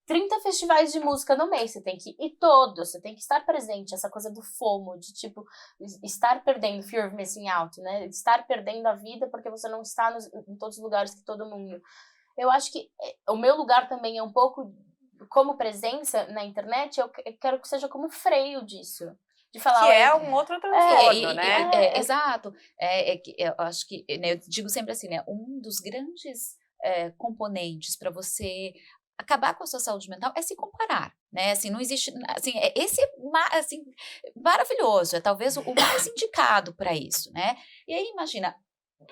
30 festivais de música no mês, você tem que ir todos, você tem que estar presente, essa coisa do FOMO, de tipo, estar perdendo, fear of missing out, né? Estar perdendo a vida porque você não está em todos os lugares que todo mundo. Eu acho que o meu lugar também é um pouco, como presença na internet, eu quero que seja como freio disso. De falar, que é um outro transtorno, né? Exato. Eu acho que, né, eu digo sempre assim, né? Um dos grandes componentes para você acabar com a sua saúde mental é se comparar, né? Assim, não existe, assim, esse assim, maravilhoso, é talvez o mais indicado para isso, né? E aí imagina,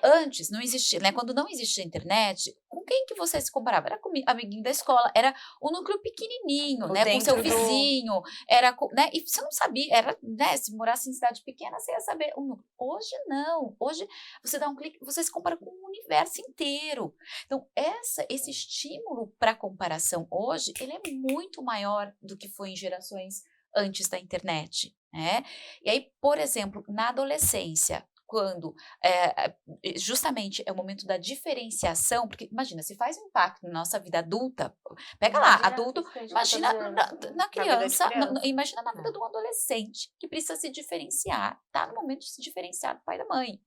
antes não existia, né? Quando não existia internet, com quem que você se comparava? Era com o amiguinho da escola, era um núcleo pequenininho, né? Com seu vizinho, era, né? E você não sabia, era, né? Se morasse em cidade pequena, você ia saber o núcleo. Hoje não, hoje você dá um clique, você se compara com o universo inteiro. Então esse estímulo para comparação hoje, ele é muito maior do que foi em gerações antes da internet, né? E aí, por exemplo, na adolescência, quando justamente é o momento da diferenciação, porque imagina, se faz um impacto na nossa vida adulta, pega lá, adulto, imagina na criança, imagina na vida de um adolescente que precisa se diferenciar, tá no momento de se diferenciar do pai e da mãe.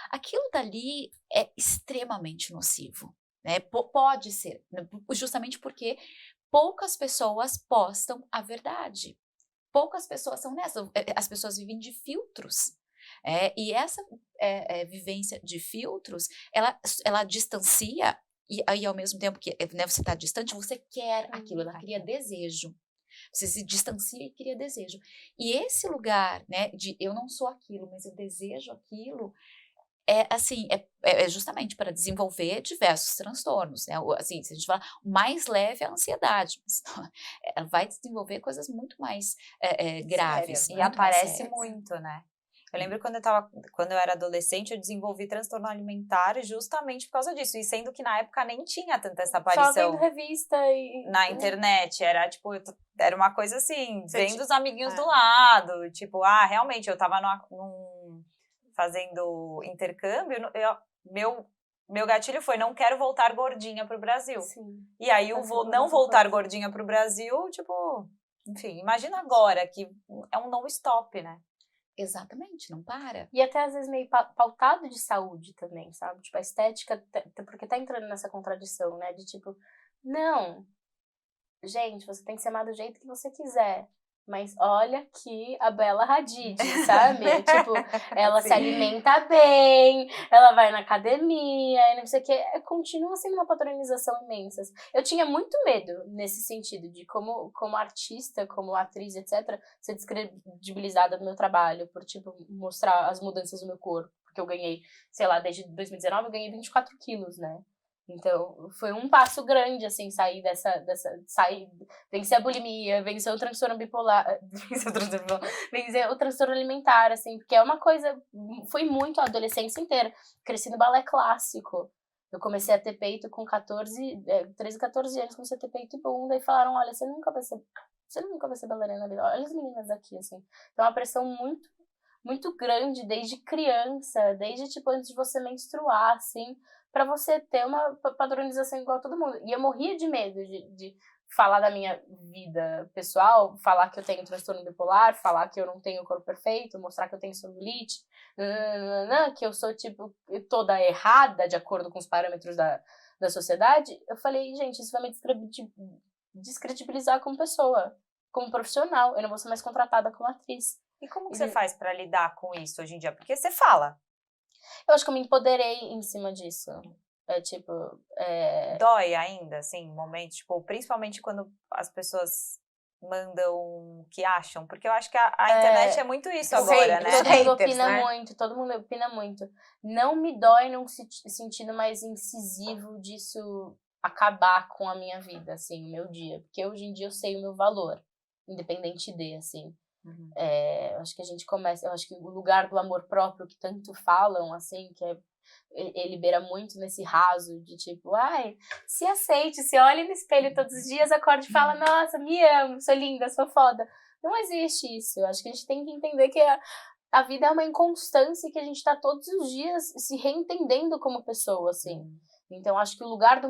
Aquilo dali é extremamente nocivo, né? Pode ser, justamente porque poucas pessoas postam a verdade. Poucas pessoas são nessas, as pessoas vivem de filtros. E essa vivência de filtros, ela distancia, e aí ao mesmo tempo que, né, você está distante, você quer aquilo, ela cria desejo. Você se distancia e cria desejo. E esse lugar, né, de eu não sou aquilo, mas eu desejo aquilo, é justamente para desenvolver diversos transtornos, né? Assim, se a gente falar, o mais leve é a ansiedade, mas ela vai desenvolver coisas muito mais graves. E aparece muito, né? Eu lembro quando eu era adolescente, eu desenvolvi transtorno alimentar justamente por causa disso. E sendo que na época nem tinha tanta essa aparição. Só vendo revista na internet. Era tipo, era uma coisa assim, vendo os amiguinhos do lado. Tipo, realmente, eu tava fazendo intercâmbio, meu gatilho foi, não quero voltar gordinha pro Brasil. Sim. E aí não voltar gordinha pro Brasil, tipo, Enfim, imagina agora que é um non-stop, né? Exatamente, não para. E até às vezes meio pautado de saúde também, sabe? Tipo, a estética, porque tá entrando nessa contradição, né? De tipo, não, gente, você tem que se amar do jeito que você quiser. Mas olha aqui a Bela Hadid, sabe? Tipo, ela se alimenta bem, ela vai na academia, e não sei o que. Continua sendo uma patronização imensa. Eu tinha muito medo nesse sentido, de como artista, como atriz, etc., ser descredibilizada do meu trabalho, por, tipo, mostrar as mudanças do meu corpo. Porque eu ganhei, sei lá, desde 2019 eu ganhei 24 quilos, né? Então, foi um passo grande, assim, sair vencer a bulimia, vencer o transtorno bipolar, vencer o transtorno alimentar, assim, porque é uma coisa, foi muito a adolescência inteira, cresci no balé clássico, eu comecei a ter peito com 13, 14 anos, comecei a ter peito e bunda, e falaram, olha, você nunca vai ser bailarina na vida, olha as meninas aqui, assim, então é uma pressão muito, muito grande desde criança, desde, tipo, antes de você menstruar, assim, pra você ter uma padronização igual a todo mundo. E eu morria de medo de falar da minha vida pessoal, falar que eu tenho transtorno bipolar, falar que eu não tenho o corpo perfeito, mostrar que eu tenho celulite, que eu sou, tipo, toda errada de acordo com os parâmetros da sociedade. Eu falei, gente, isso vai me descredibilizar como pessoa, como profissional. Eu não vou ser mais contratada como atriz. E como que você faz pra lidar com isso hoje em dia? Porque você fala. Eu acho que eu me empoderei em cima disso. Dói ainda, assim, momentos, tipo, principalmente quando as pessoas mandam o que acham, porque eu acho que a internet é muito isso agora, né? Todo mundo opina muito. Não me dói num sentido mais incisivo disso acabar com a minha vida, assim, o meu dia. Porque hoje em dia eu sei o meu valor, independente de, assim. Uhum. Acho que a gente começa, eu acho que o lugar do amor próprio que tanto falam, assim, que ele beira muito nesse raso de tipo, ai, se aceite, se olhe no espelho todos os dias, acorde e fala, nossa, me amo, sou linda, sou foda. Não existe isso. Eu acho que a gente tem que entender que a vida é uma inconstância e que a gente tá todos os dias se reentendendo como pessoa, assim. Então, acho que o lugar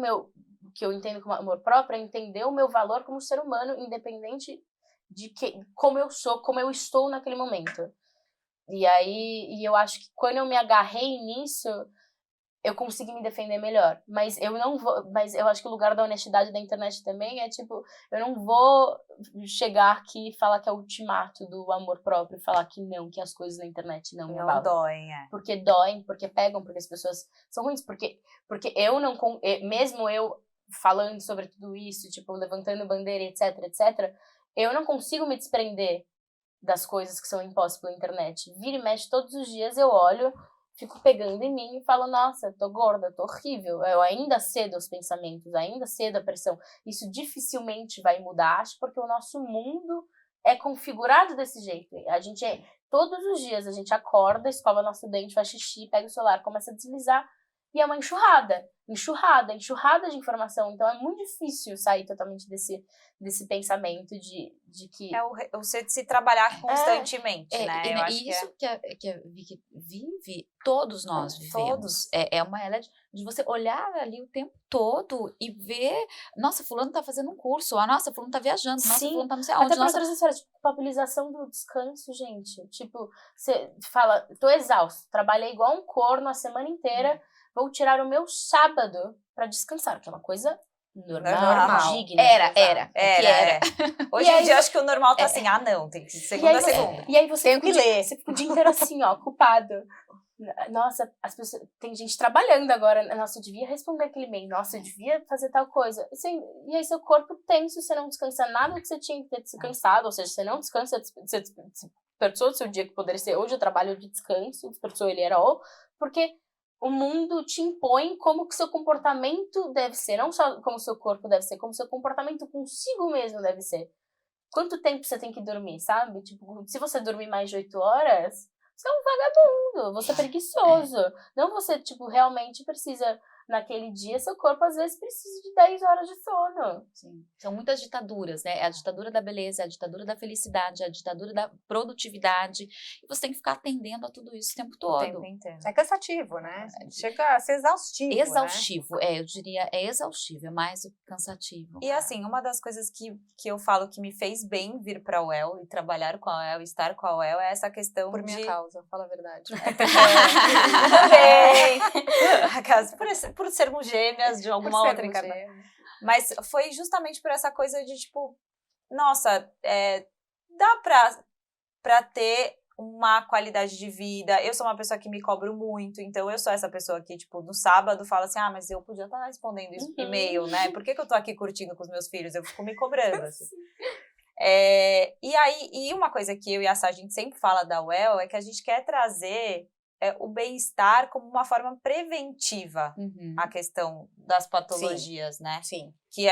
que eu entendo como amor próprio é entender o meu valor como ser humano, independente de como eu sou, como eu estou naquele momento. E eu acho que quando eu me agarrei nisso, eu consegui me defender melhor. Mas eu acho que o lugar da honestidade da internet também é tipo, eu não vou chegar aqui e falar que é o ultimato do amor próprio, falar que não, que as coisas na internet não me abalam. Não doem, Porque doem, porque pegam, porque as pessoas são ruins, porque eu não, mesmo eu falando sobre tudo isso, tipo, levantando bandeira, etc, eu não consigo me desprender das coisas que são impostas pela internet. Vira e mexe todos os dias, eu olho, fico pegando em mim e falo, nossa, tô gorda, tô horrível. Eu ainda cedo aos pensamentos, ainda cedo a pressão. Isso dificilmente vai mudar, acho, porque o nosso mundo é configurado desse jeito. Todos os dias a gente acorda, escova nosso dente, faz xixi, pega o celular, começa a deslizar, e é uma enxurrada de informação. Então é muito difícil sair totalmente desse pensamento de que... É o se trabalhar constantemente, né? Eu acho isso que a Vicky vive, todos nós vivemos. Todos. É uma era de você olhar ali o tempo todo e ver, nossa, fulano tá fazendo um curso, nossa, fulano tá viajando, nossa, fulano tá não sei aonde. Até por outras histórias, tipo, culpabilização do descanso, gente. Tipo, você fala, tô exausto, trabalhei igual um corno a semana inteira, vou tirar o meu sábado pra descansar, que é uma coisa normal. Digna. Era. Hoje em dia, acho que o normal tá assim, não, tem que ser segunda a segunda. E aí você fica o dia inteiro assim, ó, culpado. Nossa, as pessoas, tem gente trabalhando agora, nossa, eu devia responder aquele e-mail, nossa, eu devia fazer tal coisa. Assim, e aí seu corpo tenso, você não descansa nada que você tinha que ter descansado, ou seja, você não descansa, você desperdiçou o seu dia que poderia ser hoje o trabalho de descanso, desperdiçou ele era porque o mundo te impõe como que seu comportamento deve ser, não só como seu corpo deve ser, como seu comportamento consigo mesmo deve ser. Quanto tempo você tem que dormir, sabe? Tipo, se você dormir mais de 8 horas, você é um vagabundo, você é preguiçoso. Não você, tipo, realmente precisa naquele dia, seu corpo às vezes precisa de 10 horas de sono. Sim. São muitas ditaduras, né? É a ditadura da beleza, é a ditadura da felicidade, é a ditadura da produtividade. E você tem que ficar atendendo a tudo isso o tempo todo. O tempo inteiro. É cansativo, né? Chega a ser exaustivo. Exaustivo, né? Eu diria, é exaustivo, é mais do que cansativo. E assim, uma das coisas que eu falo que me fez bem vir pra UEL e trabalhar com a UEL, estar com a UEL, é essa questão Por minha causa, fala a verdade. Também. Por sermos gêmeas de alguma outra encarnação. Mas foi justamente por essa coisa de, tipo, nossa, dá pra ter uma qualidade de vida. Eu sou uma pessoa que me cobro muito, então eu sou essa pessoa que, tipo, no sábado fala assim, mas eu podia estar respondendo isso e-mail, né? Por que eu tô aqui curtindo com os meus filhos? Eu fico me cobrando, assim. E uma coisa que eu e a Sá, a gente sempre fala da UEL é que a gente quer trazer o bem-estar como uma forma preventiva à questão das patologias, né? Sim. Que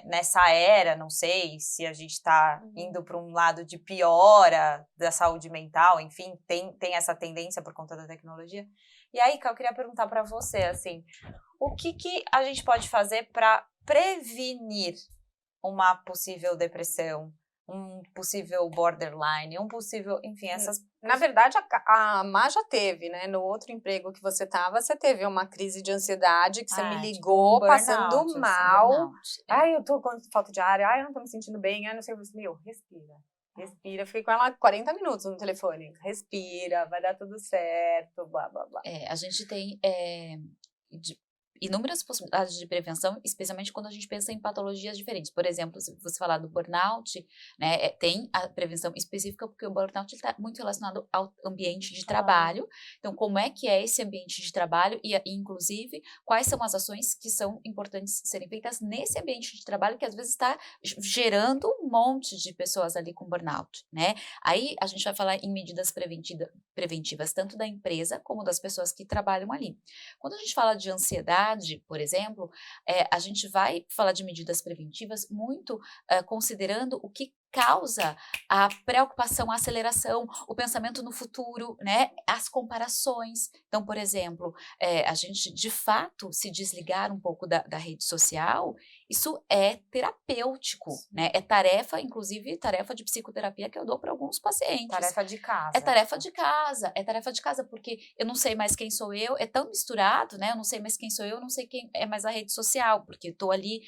nessa era, não sei se a gente está indo para um lado de piora da saúde mental, enfim, tem essa tendência por conta da tecnologia. E aí, Ká, eu queria perguntar para você, assim, o que a gente pode fazer para prevenir uma possível depressão, um possível borderline, um possível, enfim, essas... Na verdade, a Má já teve, né? No outro emprego que você teve uma crise de ansiedade, que você me ligou, tipo passando mal. Burnout. Ai, eu tô com falta de ar, ai, eu não tô me sentindo bem, ai, não sei, meu, respira. Fiquei com ela 40 minutos no telefone. Respira, vai dar tudo certo, blá, blá, blá. A gente tem inúmeras possibilidades de prevenção, especialmente quando a gente pensa em patologias diferentes. Por exemplo, se você falar do burnout, né, tem a prevenção específica, porque o burnout está muito relacionado ao ambiente de trabalho. Então, como é que é esse ambiente de trabalho e, inclusive, quais são as ações que são importantes serem feitas nesse ambiente de trabalho que, às vezes, está gerando um monte de pessoas ali com burnout, né? Aí, a gente vai falar em medidas preventivas, tanto da empresa como das pessoas que trabalham ali. Quando a gente fala de ansiedade, por exemplo, a gente vai falar de medidas preventivas muito considerando o que causa a preocupação, a aceleração, o pensamento no futuro, né? As comparações. Então, por exemplo, a gente, de fato, se desligar um pouco da rede social, isso é terapêutico, né? É tarefa, inclusive, tarefa de psicoterapia que eu dou para alguns pacientes. Tarefa de casa. É tarefa de casa, porque eu não sei mais quem sou eu, é tão misturado, né? Eu não sei mais quem sou eu não sei quem é mais a rede social, porque eu tô ali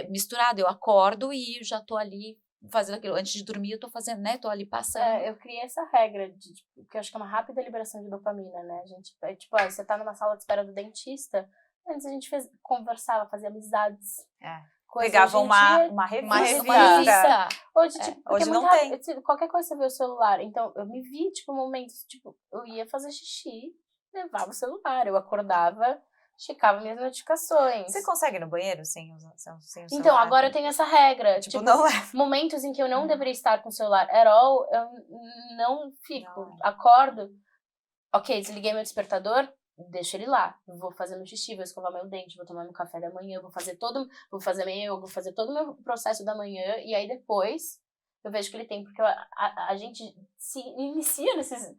misturado, eu acordo e já tô ali fazendo aquilo. Antes de dormir, eu tô fazendo, né? Tô ali passando. Eu criei essa regra, que eu acho que é uma rápida liberação de dopamina, né? A gente, você tá numa sala de espera do dentista, antes a gente conversava, fazia amizades. Pegava uma revista. Hoje, hoje não tem. Qualquer coisa você vê o celular. Então, eu me vi, momentos, eu ia fazer xixi, levava o celular, eu acordava, checava minhas notificações. Você consegue ir no banheiro sem o celular? Então, agora eu tenho essa regra. Não é. Momentos em que eu não deveria estar com o celular at all, eu não fico. Acordo, ok, desliguei meu despertador, deixo ele lá. Eu vou fazer meu xixi, vou escovar meu dente, vou tomar meu café da manhã, vou fazer todo o meu processo da manhã, e aí depois eu vejo que ele tem, porque a gente se inicia nesses...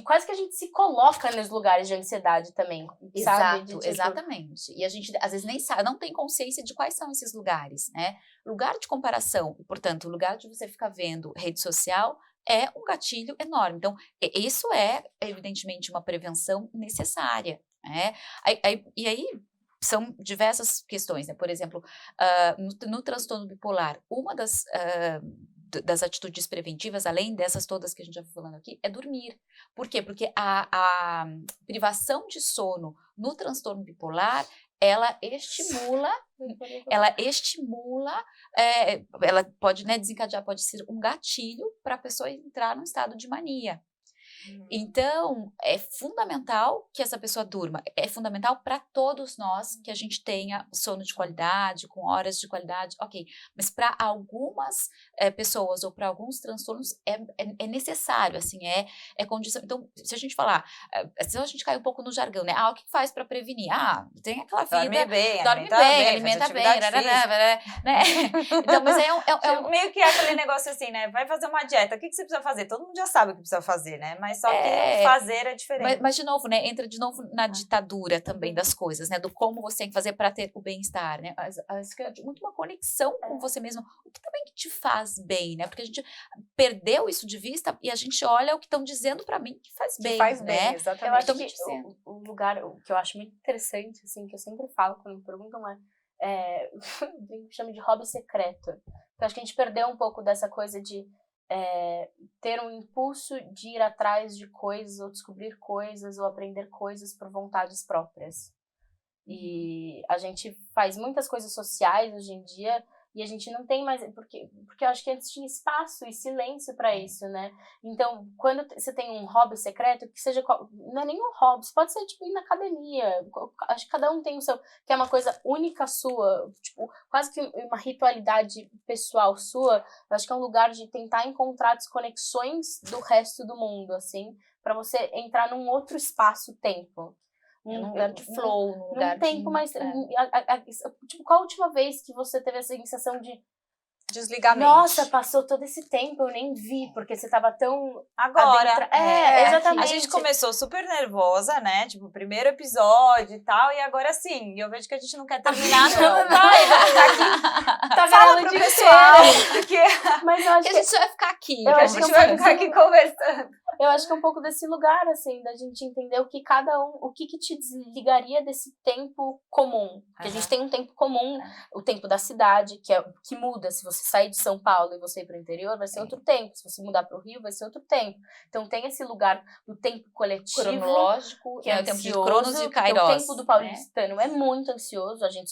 quase que a gente se coloca nos lugares de ansiedade também, sabe? Exatamente. E a gente, às vezes, nem sabe, não tem consciência de quais são esses lugares, né? Lugar de comparação, portanto, o lugar de você ficar vendo rede social é um gatilho enorme. Então, isso é, evidentemente, uma prevenção necessária, né? E aí, são diversas questões, né? Por exemplo, no transtorno bipolar, uma das atitudes preventivas, além dessas todas que a gente já foi falando aqui, é dormir. Por quê? Porque a privação de sono no transtorno bipolar, ela estimula, ela pode, né, desencadear, pode ser um gatilho para a pessoa entrar num estado de mania. Então, é fundamental que essa pessoa durma. É fundamental para todos nós que a gente tenha sono de qualidade, com horas de qualidade, ok. Mas para algumas pessoas ou para alguns transtornos é necessário, assim, é condição. Então, se a gente falar, se a gente cai um pouco no jargão, né? O que faz para prevenir? Tem aquela vida... Dorme bem, alimenta bem, né? Então, mas meio que é aquele negócio assim, né? Vai fazer uma dieta, o que você precisa fazer? Todo mundo já sabe o que precisa fazer, né? Mas mas só que o fazer é diferente. Mas, de novo, né, entra de novo na ditadura também das coisas, né, do como você tem que fazer para ter o bem-estar, né, muito uma conexão com você mesmo, o que também que te faz bem, né, porque a gente perdeu isso de vista e a gente olha o que estão dizendo para mim que faz bem, né? Exatamente. Eu acho que o lugar que eu acho muito interessante, assim, que eu sempre falo quando me perguntam chama de hobby secreto. Eu acho que a gente perdeu um pouco dessa coisa de ter um impulso de ir atrás de coisas, ou descobrir coisas, ou aprender coisas por vontades próprias. E a gente faz muitas coisas sociais hoje em dia, e a gente não tem mais, porque eu acho que antes tinha espaço e silêncio para isso, né? Então, quando você tem um hobby secreto, que seja, não é nenhum hobby, pode ser tipo ir na academia, acho que cada um tem o seu, que é uma coisa única sua, tipo, quase que uma ritualidade pessoal sua. Eu acho que é um lugar de tentar encontrar desconexões do resto do mundo, assim, para você entrar num outro espaço-tempo. Num lugar de flow, num lugar tempo, de... mas tipo, qual a última vez que você teve essa sensação de desligamento? Nossa, passou todo esse tempo, eu nem vi, porque você tava tão agora. Exatamente. A gente começou super nervosa, né? Tipo, primeiro episódio e tal, e agora sim, eu vejo que a gente não quer terminar, não. Vai, vamos ficar aqui. Tá Fala pro pessoal. Porque mas eu acho que a gente vai ficar aqui. A gente vai ficar aqui conversando. Eu acho que é um pouco desse lugar, assim, da gente entender o que o que te desligaria desse tempo comum. Porque a gente tem um tempo comum, o tempo da cidade, que muda. Se você sair de São Paulo e você ir para o interior, vai ser outro tempo. Se você mudar para o Rio, vai ser outro tempo. Então tem esse lugar do tempo coletivo. Cronológico, que é o tempo de ansioso, Cronos e Kairos. O tempo do paulistano é muito ansioso. A gente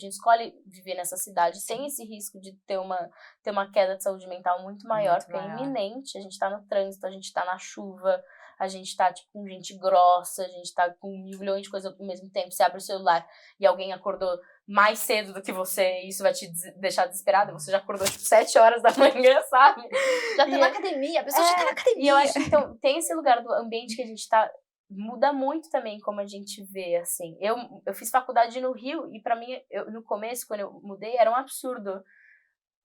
escolhe viver nessa cidade sem esse risco de ter uma queda de saúde mental muito maior, porque é iminente. A gente tá no trânsito, a gente tá na chuva, a gente tá tipo, com gente grossa, a gente tá com 1.000 milhões de coisas ao mesmo tempo. Você abre o celular e alguém acordou mais cedo do que você, e isso vai te deixar desesperada. Você já acordou tipo 7 horas da manhã, sabe? Já tá na academia, a pessoa já tá na academia. E eu acho que então, tem esse lugar do ambiente que a gente tá. Muda muito também como a gente vê, assim. Eu fiz faculdade no Rio e pra mim, no começo, quando eu mudei, era um absurdo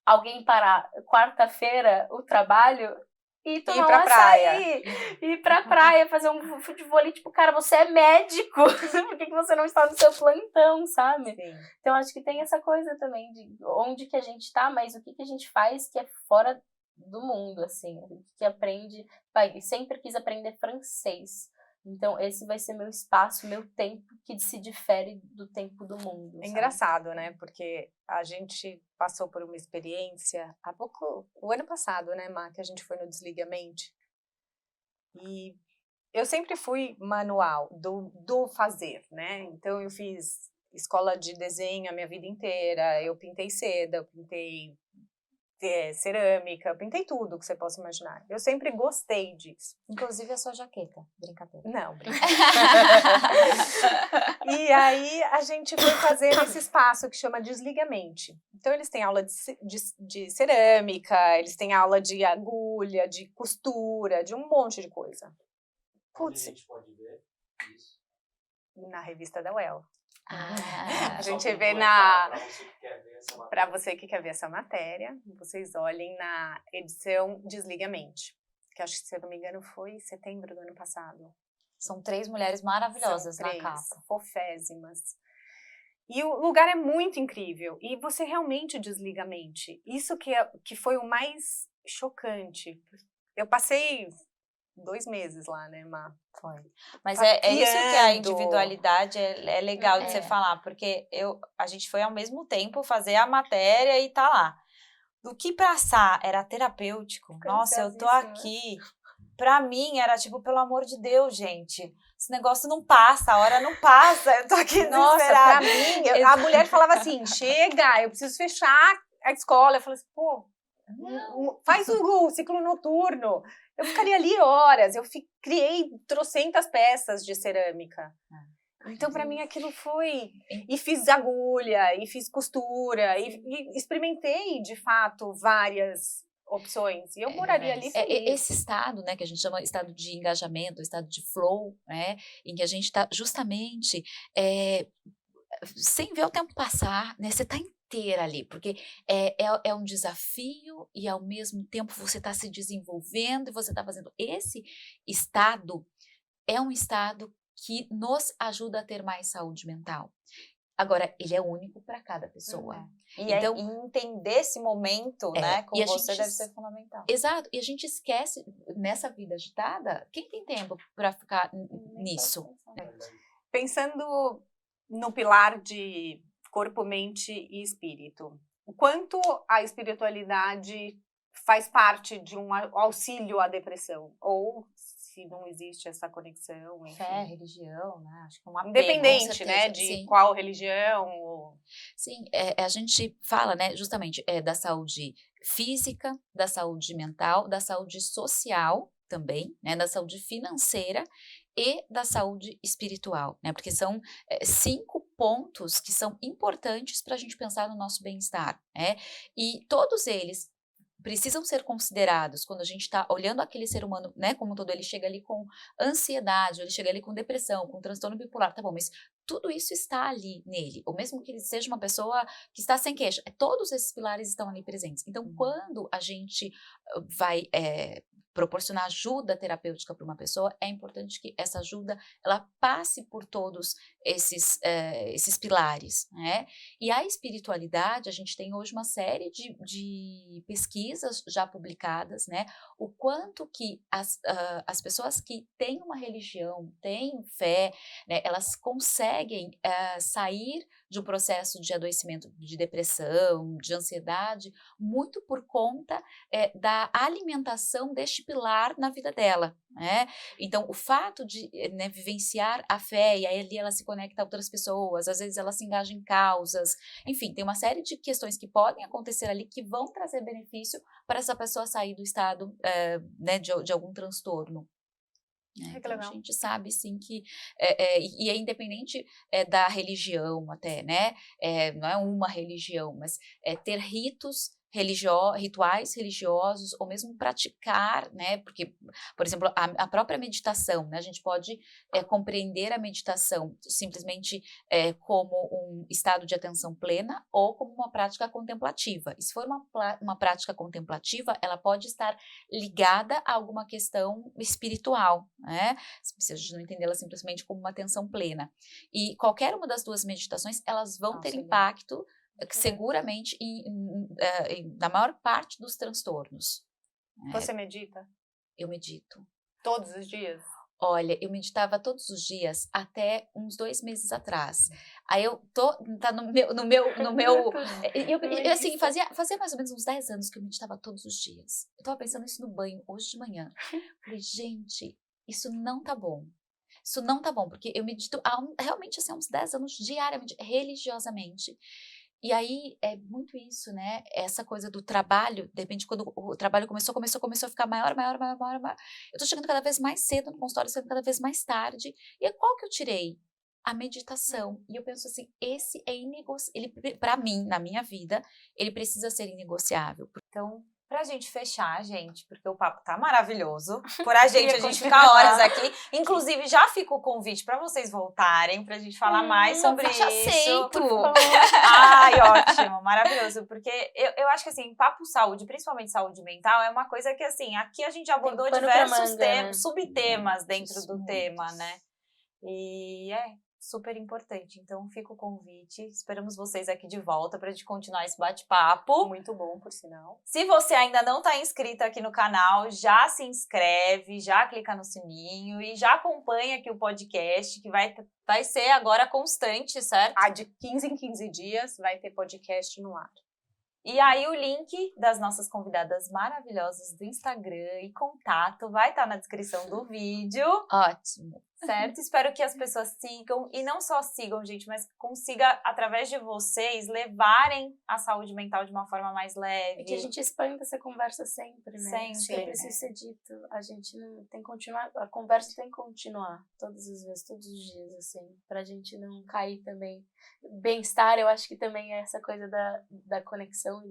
alguém parar quarta-feira o trabalho e tomar um açaí, ir pra praia, fazer um futebol, tipo, cara, você é médico, por que você não está no seu plantão, sabe? Sim. Então, acho que tem essa coisa também de onde que a gente tá, mas o que a gente faz que é fora do mundo, assim, que aprende, sempre quis aprender francês. Então, esse vai ser meu espaço, meu tempo, que se difere do tempo do mundo. É engraçado, né? Porque a gente passou por uma experiência o ano passado, né, Má, que a gente foi no Desligamente. E eu sempre fui manual do fazer, né? Então, eu fiz escola de desenho a minha vida inteira, eu pintei seda, eu pintei cerâmica, eu pintei tudo que você possa imaginar. Eu sempre gostei disso. Inclusive a sua jaqueta, brincadeira. Não, brincadeira. E aí a gente foi fazer esse espaço que chama Desligamente. Então eles têm aula de cerâmica, eles têm aula de agulha, de costura, de um monte de coisa. Putz. A gente pode ver isso? Na revista da UEL. Ah, a gente vê para você que quer ver essa matéria, vocês olhem na edição Desligamente, que acho que, se eu não me engano, foi setembro do ano passado. São 3 mulheres maravilhosas na capa. Fofésimas. E o lugar é muito incrível, e você realmente desliga a mente. Isso que foi o mais chocante. Eu passei 2 meses lá, né, Má? Foi. Mas é isso que a individualidade é legal de você falar, porque a gente foi ao mesmo tempo fazer a matéria e tá lá. Do que passar era terapêutico. Nossa, eu tô aqui. Pra mim era tipo, pelo amor de Deus, gente. Esse negócio não passa, a hora não passa. Eu tô aqui desesperada. Nossa, pra mim, a mulher falava assim, chega, eu preciso fechar a escola. Eu falei assim, pô, faz o ciclo noturno. Eu ficaria ali horas, eu criei trocentas peças de cerâmica. Então, para mim, aquilo foi... E fiz agulha, e fiz costura, e experimentei, de fato, várias opções. E eu moraria ali feliz. Esse estado, né, que a gente chama estado de engajamento, estado de flow, né, em que a gente está justamente... sem ver o tempo passar, né? Você está ter ali, porque é um desafio e ao mesmo tempo você está se desenvolvendo e você está fazendo. Esse estado é um estado que nos ajuda a ter mais saúde mental. Agora, ele é único para cada pessoa. E entender esse momento, né, com você deve ser fundamental. Exato. E a gente esquece, nessa vida agitada, quem tem tempo para ficar nisso? Pensando no pilar de corpo, mente e espírito, o quanto a espiritualidade faz parte de um auxílio à depressão? Ou se não existe essa conexão, enfim. Fé, religião, né? Acho que é um apego, independente, né, de sim. qual religião. Ou... Sim, a gente fala, né, justamente da saúde física, da saúde mental, da saúde social também, né, da saúde financeira e da saúde espiritual, né, porque são 5 pontos que são importantes para a gente pensar no nosso bem-estar, né, e todos eles precisam ser considerados quando a gente está olhando aquele ser humano, né, como um todo, ele chega ali com ansiedade, ele chega ali com depressão, com transtorno bipolar, tá bom, mas tudo isso está ali nele, ou mesmo que ele seja uma pessoa que está sem queixa, todos esses pilares estão ali presentes. Então, quando a gente vai proporcionar ajuda terapêutica para uma pessoa, é importante que essa ajuda, ela passe por todos esses pilares, né? E a espiritualidade, a gente tem hoje uma série de pesquisas já publicadas, né? O quanto que as pessoas que têm uma religião, têm fé, né, elas conseguem sair de um processo de adoecimento, de depressão, de ansiedade, muito por conta da alimentação deste pilar na vida dela, né? Então, o fato de vivenciar a fé, e aí ali ela se conecta a outras pessoas, às vezes ela se engaja em causas, enfim, tem uma série de questões que podem acontecer ali que vão trazer benefício para essa pessoa sair do estado de algum transtorno. Então, a gente sabe, sim, que e é independente da religião até, né? Não é uma religião, mas ter rituais religiosos, ou mesmo praticar, né? Porque, por exemplo, a própria meditação, né? A gente pode compreender a meditação simplesmente como um estado de atenção plena ou como uma prática contemplativa. E se for uma prática contemplativa, ela pode estar ligada a alguma questão espiritual, né? Se a gente não entendê-la simplesmente como uma atenção plena. E qualquer uma das duas meditações, elas vão ter impacto seguramente na maior parte dos transtornos. Você medita? Eu medito. Todos os dias? Olha, eu meditava todos os dias até uns 2 meses atrás. Aí eu tá no meu eu assim, fazia mais ou menos uns 10 anos que eu meditava todos os dias. Eu tava pensando isso no banho hoje de manhã. Falei, gente, isso não tá bom. Isso não tá bom, porque eu medito realmente assim, há uns 10 anos diariamente, religiosamente. E aí é muito isso, né? Essa coisa do trabalho, de repente, quando o trabalho começou a ficar maior. Eu tô chegando cada vez mais cedo no consultório, saindo cada vez mais tarde. E qual que eu tirei? A meditação. E eu penso assim, esse é inegociável. Para mim, na minha vida, ele precisa ser inegociável. Então, pra gente fechar, gente, porque o papo tá maravilhoso. Por a gente fica horas aqui. Inclusive, já fica o convite pra vocês voltarem, pra gente falar mais sobre isso. Aceito! Ai, ótimo, maravilhoso. Porque eu acho que, assim, papo saúde, principalmente saúde mental, é uma coisa que, assim, aqui a gente abordou diversos temas, subtemas dentro do tema, né? E super importante. Então, fica o convite. Esperamos vocês aqui de volta para a gente continuar esse bate-papo. Muito bom, por sinal. Se você ainda não está inscrito aqui no canal, já se inscreve, já clica no sininho e já acompanha aqui o podcast, que vai ser agora constante, certo? De 15 em 15 dias vai ter podcast no ar. E aí o link das nossas convidadas maravilhosas do Instagram e contato vai estar na descrição do vídeo. Ótimo. Certo? Espero que as pessoas sigam, e não só sigam, gente, mas que consiga, através de vocês, levarem a saúde mental de uma forma mais leve. E que a gente expanda essa conversa sempre, né? Sempre. Precisa ser dito. A gente não tem que continuar, a conversa tem que continuar todas as vezes, todos os dias, assim, pra gente não cair também. Bem-estar, eu acho que também é essa coisa da conexão e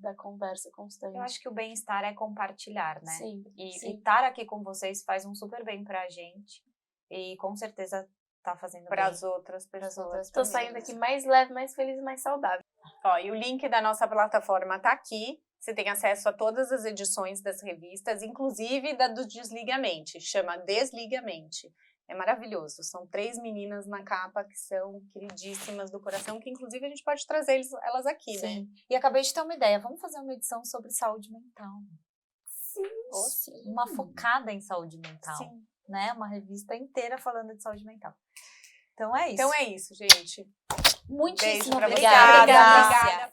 da conversa constante. Eu acho que o bem-estar é compartilhar, né? Sim. E estar aqui com vocês faz um super bem pra gente. E com certeza tá fazendo para bem as outras pessoas. Tô saindo aqui mais leve, mais feliz e mais saudável. Ó, e o link da nossa plataforma tá aqui. Você tem acesso a todas as edições das revistas, inclusive da do Desligamente, chama Desligamente. É maravilhoso. São 3 meninas na capa que são queridíssimas do coração, que inclusive a gente pode trazer elas aqui, Sim. né? E acabei de ter uma ideia. Vamos fazer uma edição sobre saúde mental. Sim. Uma focada em saúde mental. Sim. Né? Uma revista inteira falando de saúde mental. Então é isso. Então é isso, gente. Muitíssimo Beijo pra obrigada. vocês. Obrigada.